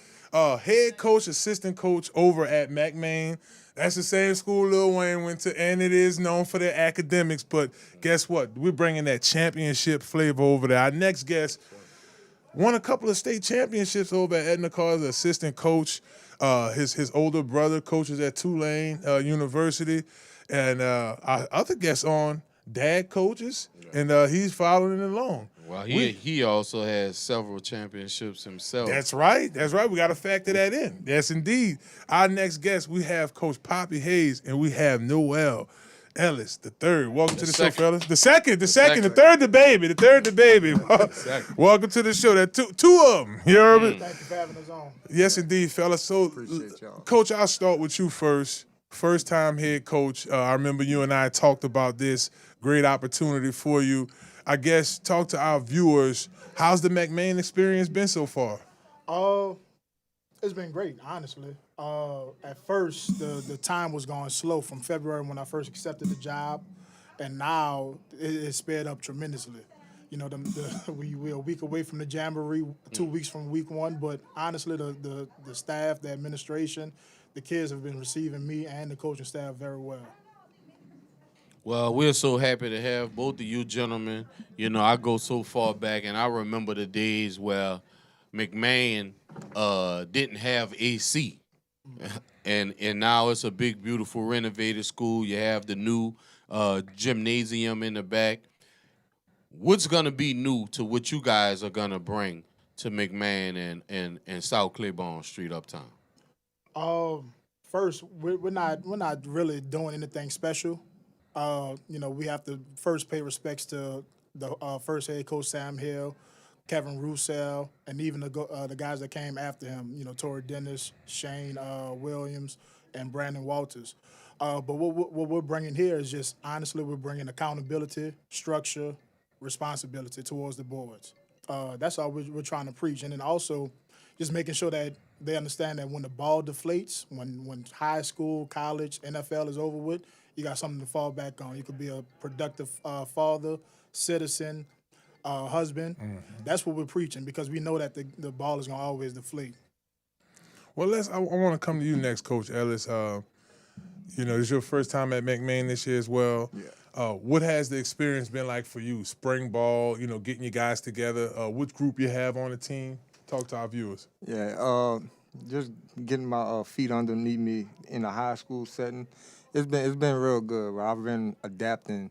Head coach, assistant coach over at McMain. That's the same school Lil Wayne went to, and it is known for their academics. But guess what? We're bringing that championship flavor over there. Our next guest won a couple of state championships over at Edna Carr as assistant coach. His older brother coaches at Tulane University. And our other guest on, dad coaches, and he's following along. Well, he also has several championships himself. That's right. We got to factor that in. Yes, indeed. Our next guest, we have Coach Poppy Hayes, and we have Noel Ellis, the third. Welcome to the show, fellas. The second. The third, the baby. Welcome to the show. There are two of them. You heard me? Thank you for having us on. Yes, indeed, fellas. So, Appreciate y'all. Coach, I'll start with you first. First-time head coach. I remember you and I talked about this. Great opportunity for you. I guess talk to our viewers. How's the McMain experience been so far? It's been great, honestly. At first, the time was going slow from February when I first accepted the job, and now it sped up tremendously. You know, we're a week away from the Jamboree, 2 weeks from week one, but honestly, the staff, the administration, the kids have been receiving me and the coaching staff very well. Well, we're so happy to have both of you gentlemen. You know, I go so far back, and I remember the days where McMain didn't have AC. And now it's a big, beautiful, renovated school. You have the new gymnasium in the back. What's going to be new to what you guys are going to bring to McMahon and South Claiborne Street uptown? First, we're not really doing anything special. We have to first pay respects to the first head coach Sam Hill, Kevin Roussel, and even the guys that came after him. Torrey Dennis, Shane Williams, and Brandon Walters. But what we're bringing here is just honestly we're bringing accountability, structure, responsibility towards the boards. That's all we're trying to preach, and then also just making sure that they understand that when the ball deflates, when high school, college, NFL is over with, you got something to fall back on. You could be a productive father, citizen, husband. That's what we're preaching because we know that the ball is going to always deflate. Well, I want to come to you next, Coach Ellis. It's your first time at McMahon this year as well. Yeah. What has the experience been like for you? Spring ball, getting you guys together. Which group you have on the team? Talk to our viewers. Yeah, just getting my feet underneath me in a high school setting. It's been real good. I've been adapting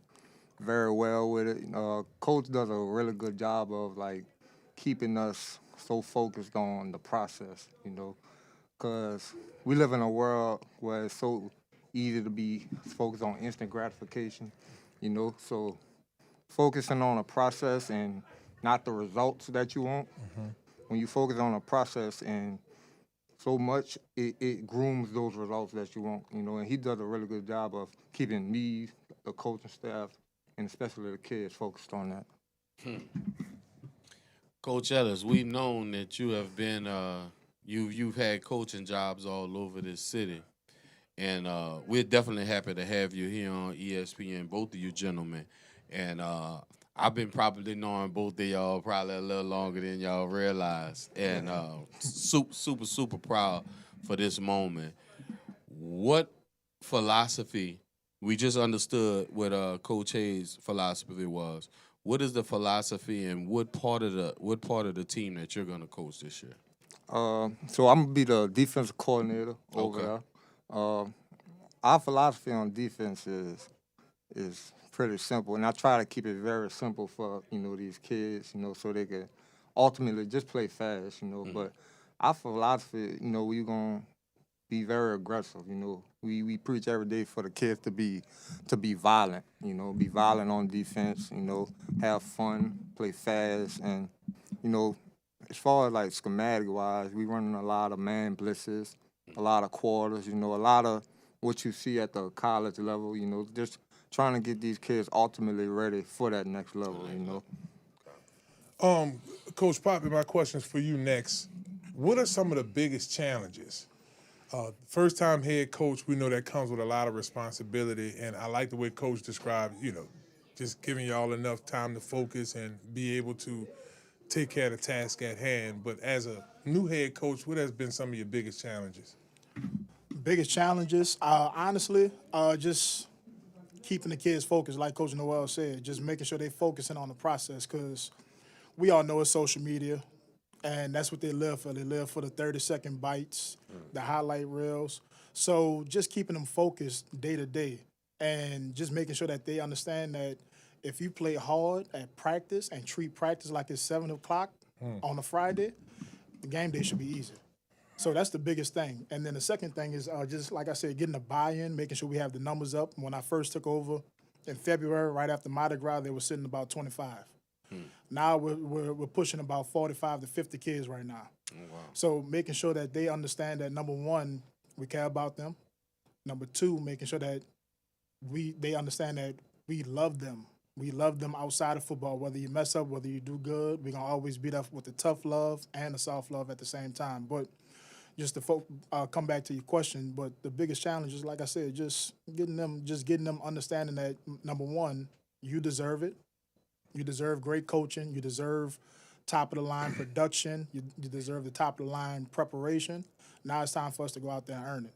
very well with it. Coach does a really good job of keeping us so focused on the process, because we live in a world where it's so easy to be focused on instant gratification, so focusing on a process and not the results that you want. When you focus on a process and so much, it grooms those results that you want, and he does a really good job of keeping me, the coaching staff, and especially the kids focused on that. Coach Ellis, we've known that you have been, you've had coaching jobs all over this city, and we're definitely happy to have you here on ESPN, both of you gentlemen, and I've been probably knowing both of y'all probably a little longer than y'all realize, and super proud for this moment. What philosophy? We just understood what Coach Hayes' philosophy was. What is the philosophy, and what part of the team that you're going to coach this year? So I'm gonna be the defensive coordinator over there. Our philosophy on defense is pretty simple, and I try to keep it very simple for these kids, so they can ultimately just play fast, But our philosophy, we're gonna be very aggressive, We preach every day for the kids to be violent, be violent on defense, have fun, play fast, and as far as schematic wise, we running a lot of man blitzes, a lot of quarters, a lot of what you see at the college level, just trying to get these kids ultimately ready for that next level, Coach Poppy, my question's for you next. What are some of the biggest challenges? First-time head coach, we know that comes with a lot of responsibility, and I like the way Coach described, just giving y'all enough time to focus and be able to take care of the task at hand. But as a new head coach, what has been some of your biggest challenges? Biggest challenges, honestly, just keeping the kids focused, like Coach Noel said, just making sure they're focusing on the process because we all know it's social media, and that's what they live for. They live for the 30-second bites, the highlight reels. So just keeping them focused day to day and just making sure that they understand that if you play hard at practice and treat practice like it's 7 o'clock on a Friday, the game day should be easy. So that's the biggest thing. And then the second thing is just, like I said, getting the buy-in, making sure we have the numbers up. When I first took over in February, right after Mardi Gras, they were sitting about 25. Now we're pushing about 45 to 50 kids right now. Oh, wow. So making sure that they understand that, number one, we care about them. Number two, making sure that they understand that we love them. We love them outside of football. Whether you mess up, whether you do good, we're going to always be there with the tough love and the soft love at the same time. But just to come back to your question, but the biggest challenge is, like I said, just getting them understanding that, number one, you deserve it. You deserve great coaching. You deserve top-of-the-line production. You deserve the top-of-the-line preparation. Now it's time for us to go out there and earn it.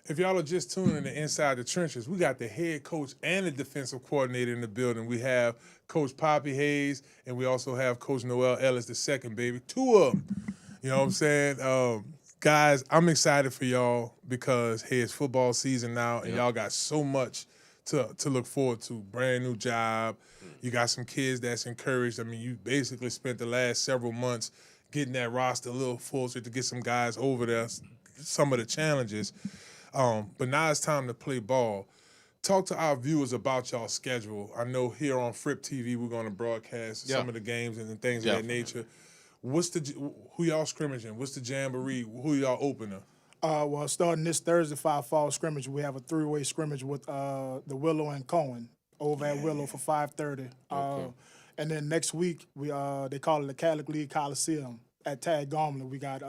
If y'all are just tuning in to Inside the Trenches, we got the head coach and the defensive coordinator in the building. We have Coach Poppy Hayes, and we also have Coach Noel Ellis, the second baby. Two of them. You know what I'm saying? Guys, I'm excited for y'all because, hey, it's football season now, and y'all got so much to look forward to. Brand new job. You got some kids that's encouraged. I mean, you basically spent the last several months, getting that roster a little full so to get some guys over there, some of the challenges. But now it's time to play ball. Talk to our viewers about y'all schedule. I know here on Fripp TV we're going to broadcast some of the games and things of that nature. Who y'all scrimmaging? What's the jamboree? Who y'all opener? Well, starting this Thursday for our fall scrimmage, we have a 3-way scrimmage with the Willow and Cohen over at Willow for 5:30. Okay. And then next week, they call it the Catholic League Coliseum at Tag Garmlin. We got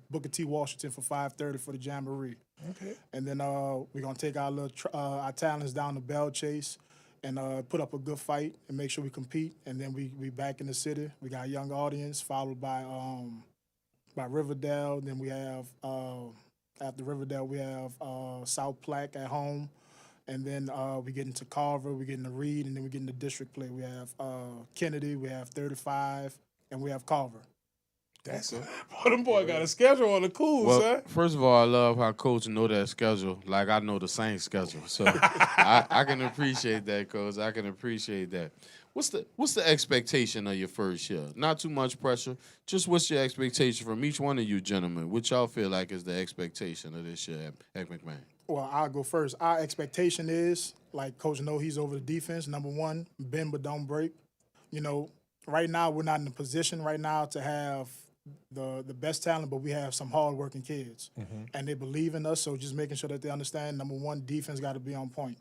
Booker T. Washington for 5:30 for the jamboree. Okay. And then we're going to take our talents down to Bell Chase and put up a good fight and make sure we compete. And then we back in the city. We got a young audience, followed by Riverdale. Then we have, after Riverdale, we have South Platte at home. And then we get into Carver, we get into Reed, and then we get into district play. We have Kennedy, we have 35, and we have Carver. That's it. Boy, them boy got a schedule on the cool, Well, son. first of all, I love how Coach know that schedule like I know the same schedule. So I can appreciate that, Coach. I can appreciate that. What's the expectation of your first year? Not too much pressure. Just what's your expectation from each one of you gentlemen? What y'all feel like is the expectation of this year at McMahon? Well, I'll go first. Our expectation is, like Coach know, he's over the defense. Number one, bend but don't break. You know, right now we're not in a position right now to have the best talent, but we have some hard-working kids. And they believe in us, so just making sure that they understand, number one, defense got to be on point.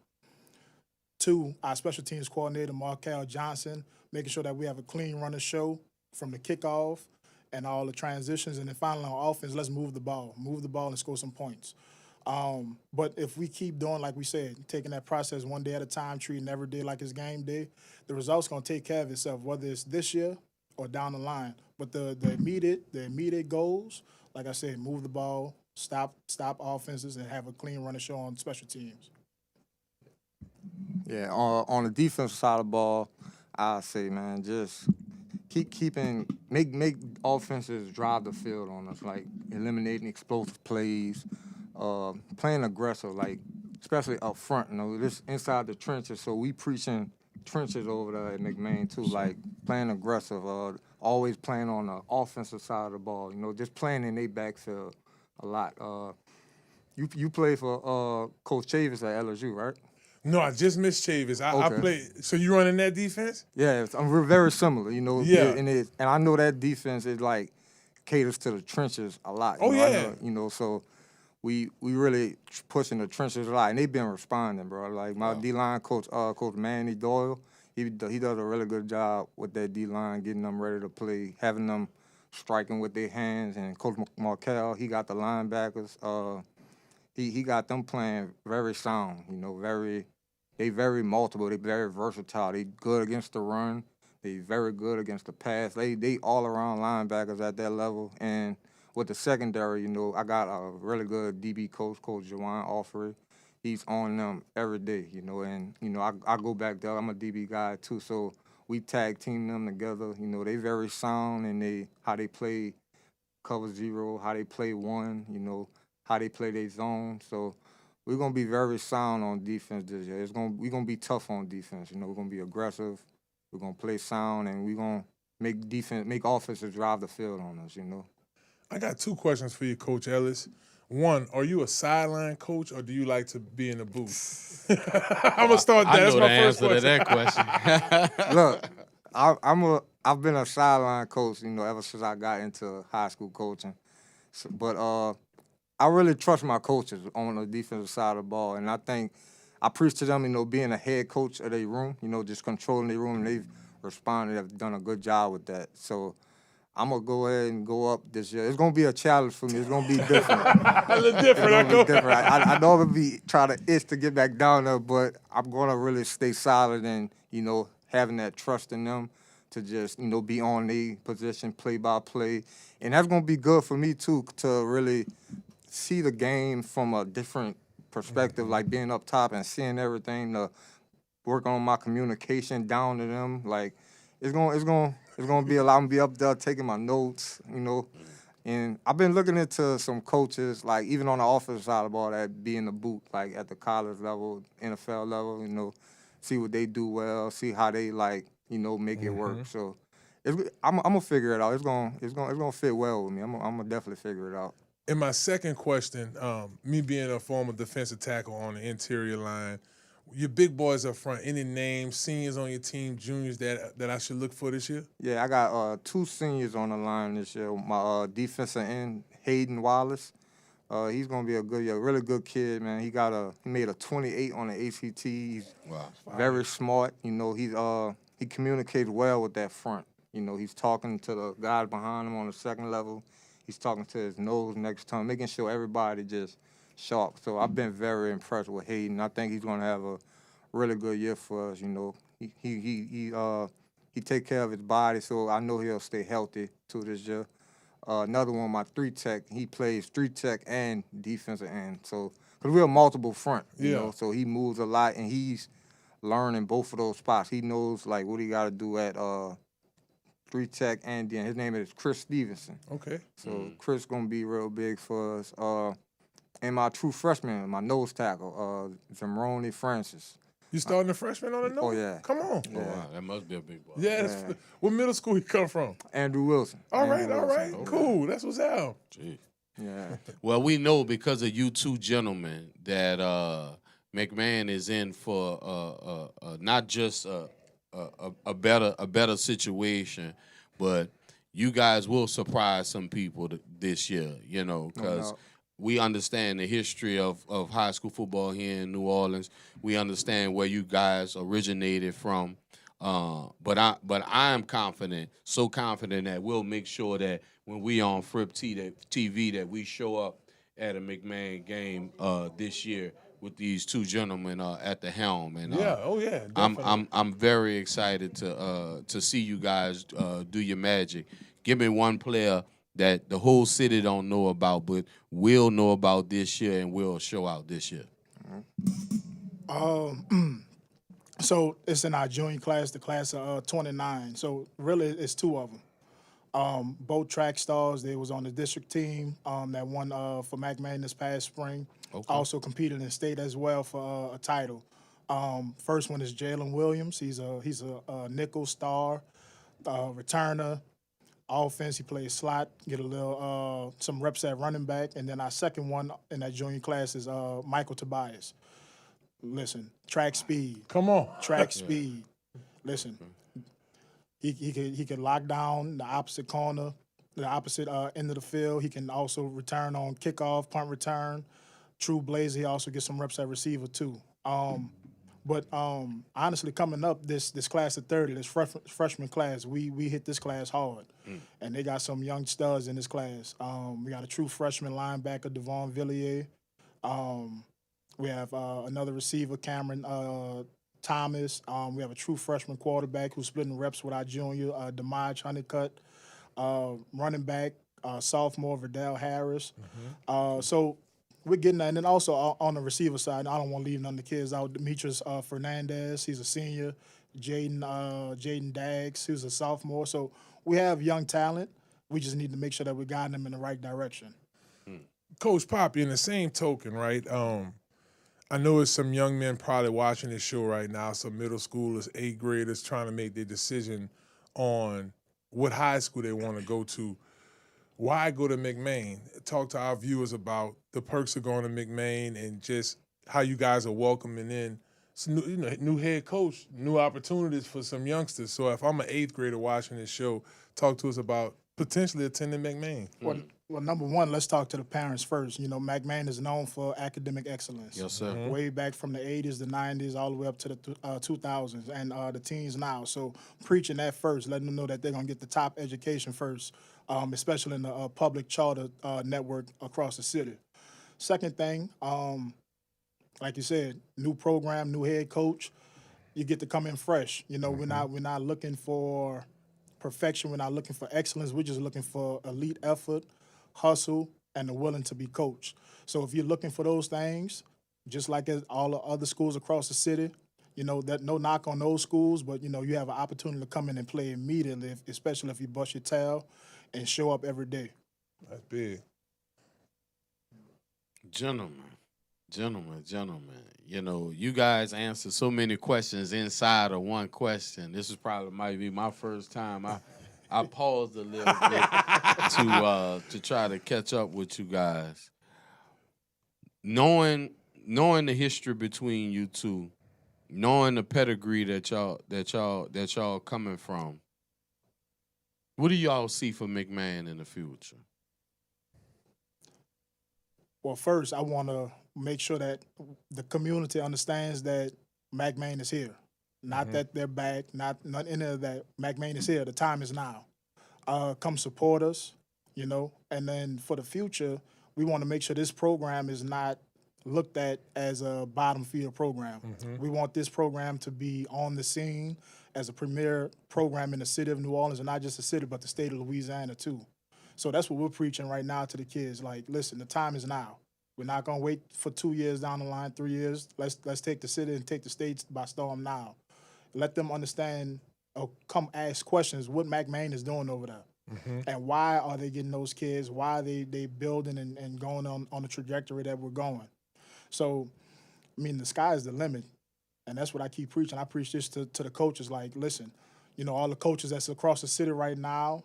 Two, our special teams coordinator, Markel Johnson, making sure that we have a clean running show from the kickoff and all the transitions. And then finally on offense, let's move the ball and score some points. But if we keep doing, like we said, taking that process one day at a time, treating every day like it's game day, the results going to take care of itself, whether it's this year or down the line. But the immediate goals, like I said, move the ball, stop offenses, and have a clean running show on special teams. Yeah, on the defensive side of the ball, I say, man, just make offenses drive the field on us, like eliminating explosive plays, playing aggressive, like especially up front. You know, this inside the trenches. So we preaching trenches over there at McMahon too, like playing aggressive, always playing on the offensive side of the ball. You know, just playing in their backfield a lot. You play for Coach Chavis at LSU, right? No, I just missed Chavis. I Okay. played. So you running that defense? Yeah, we're very similar, you know. Yeah. And I know that defense is like caters to the trenches a lot. Oh, you know, I yeah. know, you know, so we really pushing the trenches a lot, and they've been responding, bro. Like my D-line coach, Coach Manny Doyle, he does a really good job with that D-line, getting them ready to play, having them striking with their hands. And Coach Markel, he got the linebackers. He got them playing very sound, you know, they very multiple, they very versatile. They good against the run, they very good against the pass. They all around linebackers at that level. And with the secondary, you know, I got a really good DB coach, Coach Jawan Offrey. He's on them every day, you know, and, you know, I go back there. I'm a DB guy too, so we tag team them together. You know, they very sound in how they play cover zero, how they play one, you know, how they play their zone. So we're going to be very sound on defense this year. We're going to be tough on defense. You know, we're going to be aggressive. We're going to play sound, and we're going to make offenses drive the field on us, you know. I got two questions for you, Coach Ellis. One, are you a sideline coach or do you like to be in the booth? I'm going to start that. I That's know my the first answer question. to that question. Look, I've been a sideline coach, you know, ever since I got into high school coaching. So, but I really trust my coaches on the defensive side of the ball, and I think I preach to them, you know, being a head coach of their room, you know, just controlling their room, and they've responded, have done a good job with that. So I'm going to go ahead and go up this year. It's going to be a challenge for me. It's going to be different. A little different. I know I'm going to try to itch to get back down there, but I'm going to really stay solid and, you know, having that trust in them to just, you know, be on their position play by play. And that's going to be good for me, too, to really see the game from a different perspective, like being up top and seeing everything, to work on my communication down to them. Like, it's gonna be a lot. I'm gonna be up there taking my notes, you know. And I've been looking into some coaches, like even on the offensive side of the ball, that be in the boot, like at the college level, NFL level, you know, see what they do well, see how they, like, you know, make it work. So I'm gonna figure it out. It's gonna fit well with me. I'm gonna definitely figure it out. And my second question, me being a former defensive tackle on the interior line, your big boys up front, any names, seniors on your team, juniors that I should look for this year? Yeah, I got 2 seniors on the line this year. My defensive end, Hayden Wallace. He's gonna be a really good kid, man. He made a 28 on the ACT. He's very smart. You know, he communicates well with that front. You know, he's talking to the guys behind him on the second level. He's talking to his nose next to him, making sure everybody just sharp. So I've been very impressed with Hayden. I think he's gonna have a really good year for us. You know, he take care of his body, so I know he'll stay healthy too this year. Another one, my 3 tech, he plays 3 tech and defensive end. So, because we're a multiple front, you know, so he moves a lot, and he's learning both of those spots. He knows, like, what he got to do at 3 tech and then his name is Chris Stevenson. Okay. So, Chris going to be real big for us. And my true freshman, my nose tackle, Zamroni Francis. You starting a freshman on the nose? Oh, yeah. Come on. Yeah. Oh, wow, that must be a big boy. Yeah. What middle school he come from? Andrew Wilson. All right. Wilson. Cool. That's what's out. Gee. Yeah. Well, we know because of you two gentlemen that McMahon is in for not just a better situation, but you guys will surprise some people this year. You know, because we understand the history of high school football here in New Orleans. We understand where you guys originated from. But I am confident, so confident that we'll make sure that when we on Fripp TV that we show up at a McMahon game this year with these two gentlemen at the helm. And I'm very excited to see you guys do your magic. Give me one player that the whole city don't know about, but will know about this year and will show out this year. So it's in our junior class, the class of 29. So really, it's 2 of them. Both track stars. They was on the district team that won for McMahon this past spring. Okay. Also competed in state as well for a title. First one is Jalen Williams. He's a nickel star, returner. Offense, he plays slot, get a little some reps at running back, and then our second one in that junior class is Michael Tobias. Listen, track speed. Come on. Track speed. Listen, he can lock down the opposite corner, the opposite end of the field. He can also return on kickoff, punt return. True blazer. He also gets some reps at receiver too. But honestly, coming up, this class of 30, this freshman class, we hit this class hard. And they got some young studs in this class. We got a true freshman linebacker, Devon Villiers. We have another receiver, Cameron Thomas. We have a true freshman quarterback who's splitting reps with our junior, Demaj Honeycutt. Running back, sophomore, Verdell Harris. So we're getting that. And then also on the receiver side, I don't want to leave none of the kids out. Demetrius Fernandez, he's a senior. Jaden Daggs, who's a sophomore. So we have young talent. We just need to make sure that we're guiding them in the right direction. Coach Poppy, in the same token, right, I know it's some young men probably watching this show right now, some middle schoolers, 8th graders trying to make their decision on what high school they want to go to. Why go to McMahon? Talk to our viewers about the perks of going to McMahon and just how you guys are welcoming in some new head coach, new opportunities for some youngsters. So if I'm an 8th grader watching this show, talk to us about potentially attending McMahon. Well, number one, let's talk to the parents first. You know, McMahon is known for academic excellence. Yes, sir. Way back from the 80s, the 90s, all the way up to the 2000s, and the teens now. So preaching that first, letting them know that they're going to get the top education first, especially in the public charter network across the city. Second thing, like you said, new program, new head coach. You get to come in fresh. You know, we're not looking for perfection. We're not looking for excellence. We're just looking for elite effort, hustle, and the willing to be coached. So if you're looking for those things, just like at all the other schools across the city, you know, that no knock on those schools, but, you know, you have an opportunity to come in and play immediately, especially if you bust your tail and show up every day. That's big. Gentlemen, you know, you guys answer so many questions inside of one question. This is probably might be my first time I paused a little bit to try to catch up with you guys. Knowing the history between you two, knowing the pedigree that y'all coming from, what do y'all see for McMahon in the future? Well, first, I want to make sure that the community understands that McMahon is here. Not that they're back, not any of that. McMahon is here. The time is now. Come support us, And then for the future, we want to make sure this program is not looked at as a bottom field program. We want this program to be on the scene as a premier program in the city of New Orleans, and not just the city, but the state of Louisiana too. So that's what we're preaching right now to the kids. Like, listen, the time is now. We're not gonna wait for 2 years down the line, 3 years. Let's take the city and take the states by storm now. Let them understand or come ask questions what McMahon is doing over there. And why are they getting those kids? Why are they building and going on the trajectory that we're going? So, I mean, the sky is the limit. And that's what I keep preaching. I preach this to the coaches, like, listen, all the coaches that's across the city right now,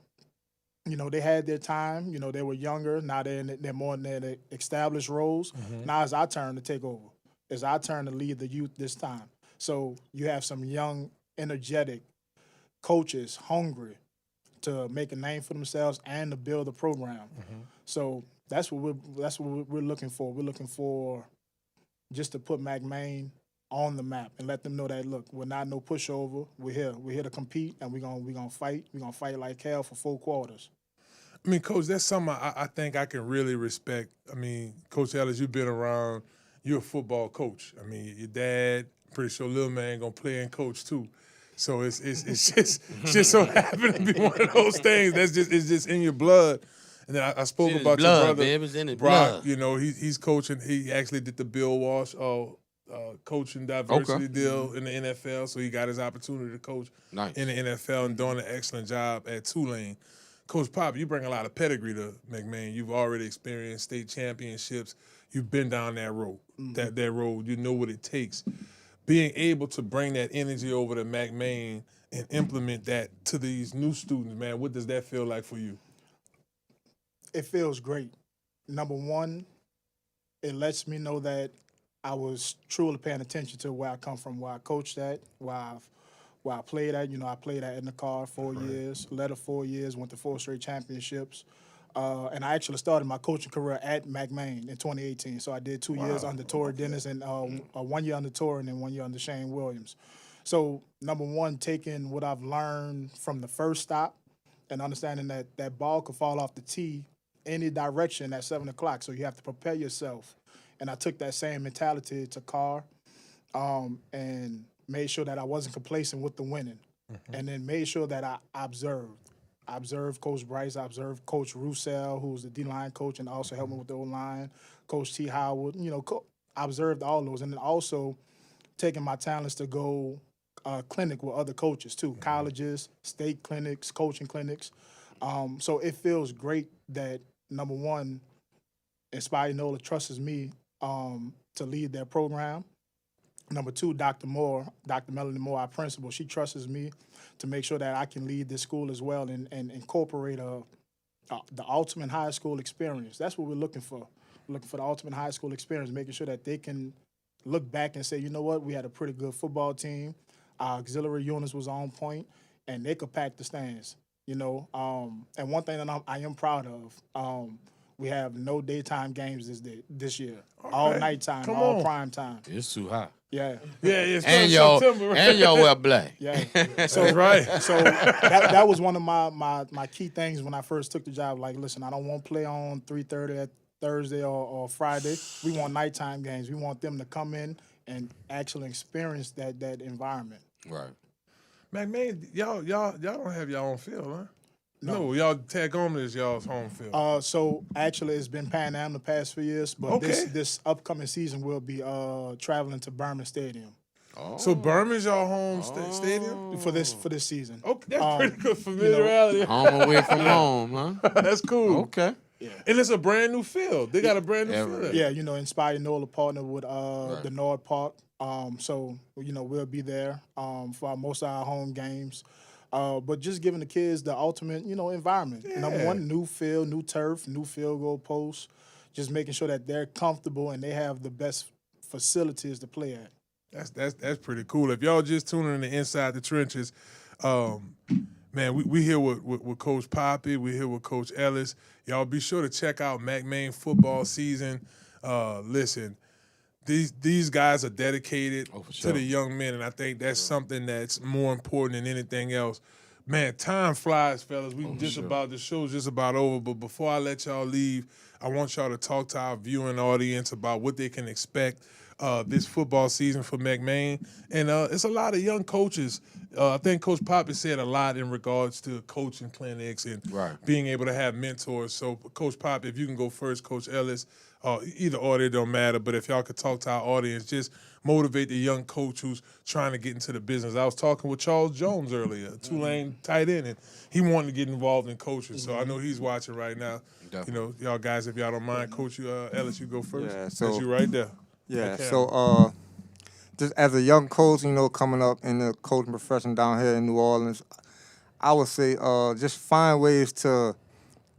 they had their time. They were younger. Now they're more in their established roles. Now it's our turn to take over. It's our turn to lead the youth this time. So you have some young, energetic coaches, hungry to make a name for themselves and to build a program. So that's what we're looking for. We're looking for just to put McMahon on the map and let them know that, look, we're not no pushover. We're here. We're here to compete, and we're gonna fight. We're gonna fight like hell for 4 quarters. I mean, Coach, that's something I think I can really respect. I mean, Coach Ellis, you've been around. You're a football coach. I mean, your dad, pretty sure little man gonna play and coach too. So it's just so happened to be one of those things it's just in your blood. And then I spoke about your brother, babe. It's in his Brock. blood. He's coaching. He actually did the Bill Walsh coaching diversity deal in the NFL, so he got his opportunity to coach in the NFL and doing an excellent job at Tulane. Coach Pop, you bring a lot of pedigree to McMahon. You've already experienced state championships. You've been down that road. That road, you know what it takes. Being able to bring that energy over to McMahon and implement that to these new students, man, what does that feel like for you? It feels great. Number one, it lets me know that I was truly paying attention to where I come from, where I coached at, where I played at. I played at Car 4 years, led a 4 years, went to 4 straight championships. And I actually started my coaching career at McMahon in 2018. So I did 2 years under Torrey Dennis and 1 year under Torrey and then 1 year under Shane Williams. So, number one, taking what I've learned from the first stop and understanding that ball could fall off the tee any direction at 7 o'clock. So you have to prepare yourself. And I took that same mentality to Carr and made sure that I wasn't complacent with the winning. And then made sure that I observed. I observed Coach Bryce. I observed Coach Roussel, who was the D-line coach and also helped me with the O-line. Coach T. Howard. I observed all those. And then also taking my talents to go clinic with other coaches too, colleges, state clinics, coaching clinics. So it feels great that, number one, Inspire NOLA trusts me to lead their program. Number two, Dr. Melanie Moore, our principal, she trusts me to make sure that I can lead this school as well and incorporate the ultimate high school experience. That's what we're looking for. We're looking for the ultimate high school experience, making sure that they can look back and say, you know what, we had a pretty good football team. Our auxiliary units was on point, and they could pack the stands. And one thing that I am proud of, we have no daytime games this year. All nighttime, all prime time. It's too hot. Yeah. Yeah, it's and y'all wear black. Yeah. So That's right. So that was one of my key things when I first took the job. Like, listen, I don't want to play on 3:30 at Thursday or Friday. We want nighttime games. We want them to come in and actually experience that environment. Right. McMahon, y'all don't have your own field, huh? No, y'all tag on as y'all's home field. So actually, it's been Pan Am the past few years, but this upcoming season will be traveling to Berman Stadium. Oh. So Berman's y'all home stadium for this season. Okay, that's pretty good familiarity. Home away from home, huh? That's cool. Okay. Yeah. And it's a brand new field. They got a brand new field. Yeah, Inspire NOLA partnered with the Nord Park. So we'll be there for most of our home games. But just giving the kids the ultimate, environment. Number one, new field, new turf, new field goal posts. Just making sure that they're comfortable and they have the best facilities to play at. That's pretty cool. If y'all just tuning in to Inside the Trenches, man, we here with Coach Poppy. We here with Coach Ellis. Y'all be sure to check out McMain football season. Listen, these guys are dedicated to the young men, and I think that's something that's more important than anything else. Man, time flies, fellas. The show's just about over. But before I let y'all leave, I want y'all to talk to our viewing audience about what they can expect this football season for McMain. And it's a lot of young coaches. I think Coach Poppy said a lot in regards to coaching clinics and being able to have mentors. So, Coach Poppy, if you can go first, Coach Ellis, either or, it don't matter. But if y'all could talk to our audience, just motivate the young coach who's trying to get into the business. I was talking with Charles Jones earlier, Tulane tight end, and he wanted to get involved in coaching. So I know he's watching right now. Definitely. Y'all guys, if y'all don't mind, Coach Ellis, you go first. Yeah, so you right there. Yeah, so just as a young coach, coming up in the coaching profession down here in New Orleans, I would say just find ways to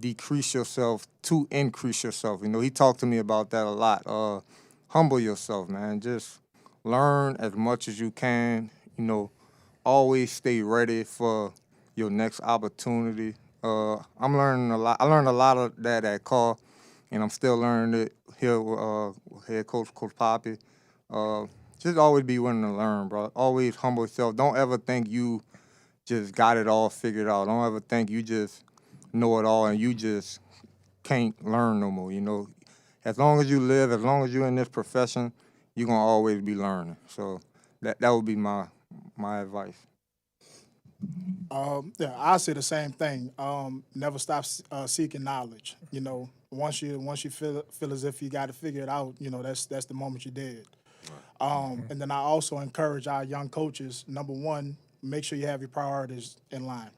decrease yourself to increase yourself. He talked to me about that a lot. Humble yourself, man. Just learn as much as you can. Always stay ready for your next opportunity. I'm learning a lot. I learned a lot of that at COAH, and I'm still learning it here with head coach Poppy. Just always be willing to learn, bro. Always humble yourself. Don't ever think you just got it all figured out. Don't ever think you just know it all and you just can't learn no more. As long as you live, as long as you're in this profession, you're gonna always be learning. So that would be my advice. I say the same thing. Never stop seeking knowledge. Once you feel as if you got to figure it out, that's the moment you did. And then I also encourage our young coaches. Number one, make sure you have your priorities in line.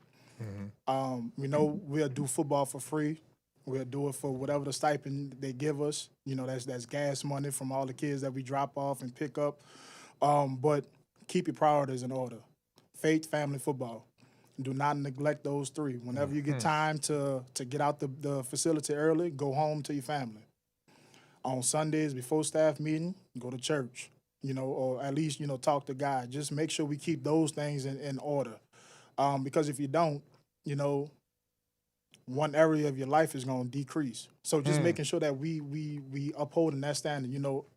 We'll do football for free. We'll do it for whatever the stipend they give us. That's gas money from all the kids that we drop off and pick up. But keep your priorities in order. Faith, family, football. Do not neglect those three. Whenever you get time to get out the facility early, go home to your family. On Sundays, before staff meeting, go to church, or at least, talk to God. Just make sure we keep those things in order. Because if you don't, one area of your life is going to decrease. So just making sure that we upholding that standard.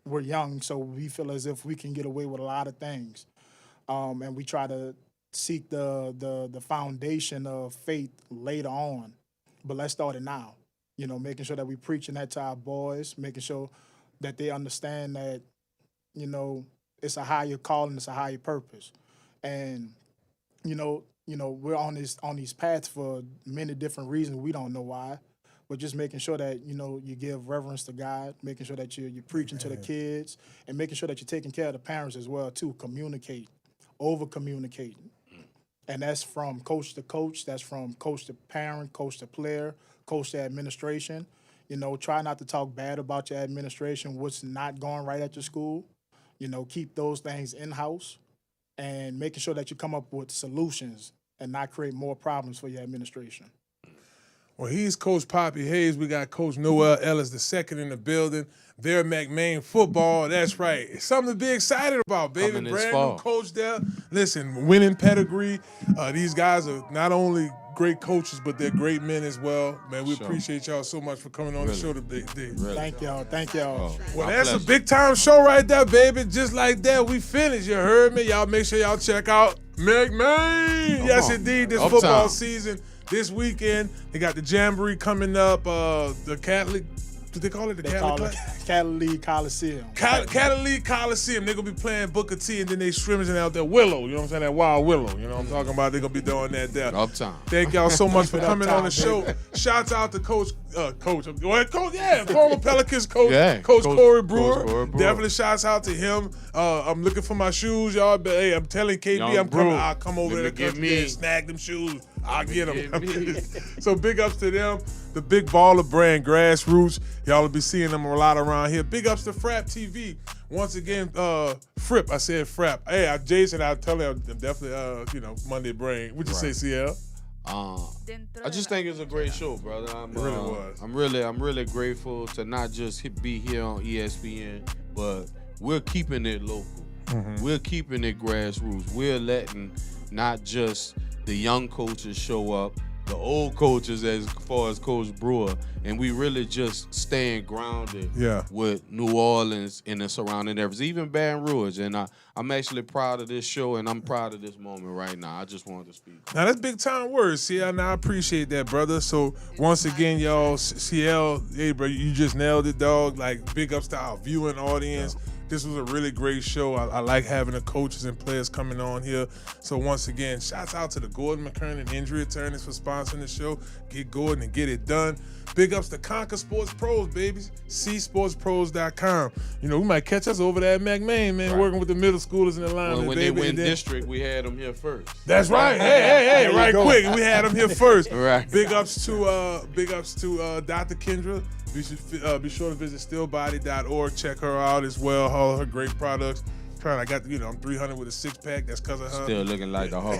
We're young, so we feel as if we can get away with a lot of things. And we try to seek the foundation of faith later on. But let's start it now. Making sure that we're preaching that to our boys, making sure that they understand that, it's a higher calling, it's a higher purpose. And, we're on these paths for many different reasons. We don't know why. But just making sure that, you give reverence to God, making sure that you're preaching to the kids, and making sure that you're taking care of the parents as well, too. Communicate, over-communicating. And that's from coach to coach. That's from coach to parent, coach to player, coach to administration. Try not to talk bad about your administration, what's not going right at your school. Keep those things in-house and making sure that you come up with solutions and not create more problems for your administration. Well, he's Coach Poppy Hayes. We got Coach Noel Ellis II in the building. They're McMain football. That's right. It's something to be excited about, baby. Coming this Brand fall. new coach there. Listen, winning pedigree. These guys are not only great coaches, but they're great men as well. Man, we appreciate y'all so much for coming on the show today. Thank y'all. Well, that's a big-time show right there, baby. Just like that, we finished. You heard me. Y'all make sure y'all check out McMain. Yes, indeed, this football season. This weekend, they got the Jamboree coming up, the Catholic, what they call it? Catholic Coliseum. Catholic Coliseum. They're going to be playing Booker T, and then they scrimmaging out there Willow. You know what I'm saying? That Wild Willow. You know what I'm talking about? They're going to be doing that there. Uptown. Thank y'all so much for coming on the show. Shouts out to Coach, former Pelicans coach, Coach Corey Brewer. Definitely shouts out to him. I'm looking for my shoes, y'all. But, hey, I'm telling KB, I'll come over there and snag them shoes. I'll get them. So big ups to them. The Big Baller brand, Grassroots. Y'all will be seeing them a lot around here. Big ups to Frap TV. Once again, Fripp, I said Frapp. Hey, Jason, I'll tell him I'm definitely, Monday brain. What you say, CL? I just think it's a great show, brother. It really was. I'm really grateful to not just be here on ESPN, but we're keeping it local. Mm-hmm. We're keeping it grassroots. We're letting not just the young coaches show up, the old coaches as far as Coach Brewer, and we really just staying grounded with New Orleans and the surrounding areas, even Baton Rouge. And I'm actually proud of this show, and I'm proud of this moment right now. I just wanted to speak. Now, that's big time words, CL, and I appreciate that, brother. So, once again, y'all, CL, hey, bro, you just nailed it, dog. Like, big ups to our viewing audience. Yeah. This was a really great show. I like having the coaches and players coming on here. So once again, shouts out to the Gordan McKernan injury attorneys for sponsoring the show. Get Gordan and get it done. Big ups to Conquer Sports Pros, babies. csportspros.com. We might catch us over there at McMain, man, working with the middle schoolers in Atlanta. When they win district, we had them here first. That's right. Hey, right quick. We had them here first. Right. Big ups to Dr. Kendra. Be sure to visit stillbody.org. Check her out as well. All her great products. I got, I'm 300 with a 6-pack. That's because of her. Still looking like the Hawk.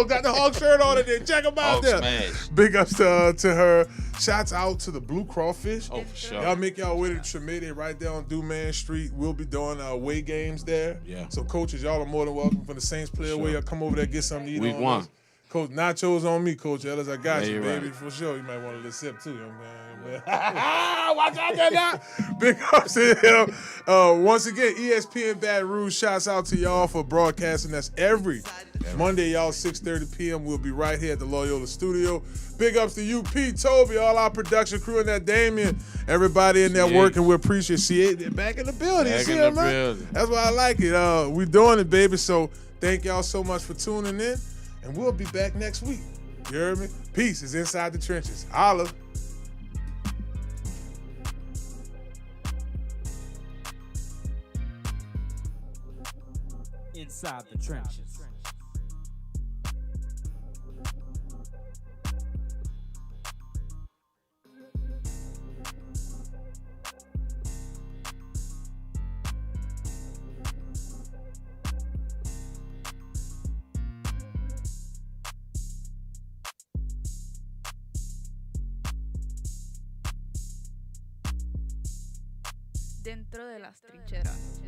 Got the Hawk shirt on it there. Check them out there. Smash. Big ups to her. Shouts out to the Blue Crawfish. Oh, for sure. Y'all make y'all way to Tremere right there on Duman Street. We'll be doing away games there. Yeah. So, coaches, y'all are more than welcome for the Saints player away. Y'all come over there, get something to eat. Week 1. Coach, nachos on me, Coach Ellis. I got you, baby, right. for sure. You might want a little sip, too, young man. Watch out there now. Big ups to him. Once again, ESPN Baton Rouge, shouts out to y'all for broadcasting us every Monday, y'all, 6:30 p.m. We'll be right here at the Loyola studio. Big ups to you, Pete, Tobi, all our production crew, and that Damian, everybody in there working. We appreciate it. They're back in the building. Building. That's why I like it. We doing it, baby. So thank y'all so much for tuning in, and we'll be back next week. You heard me? Peace is inside the trenches. Holla. Inside the trenches. Dentro de las trincheras.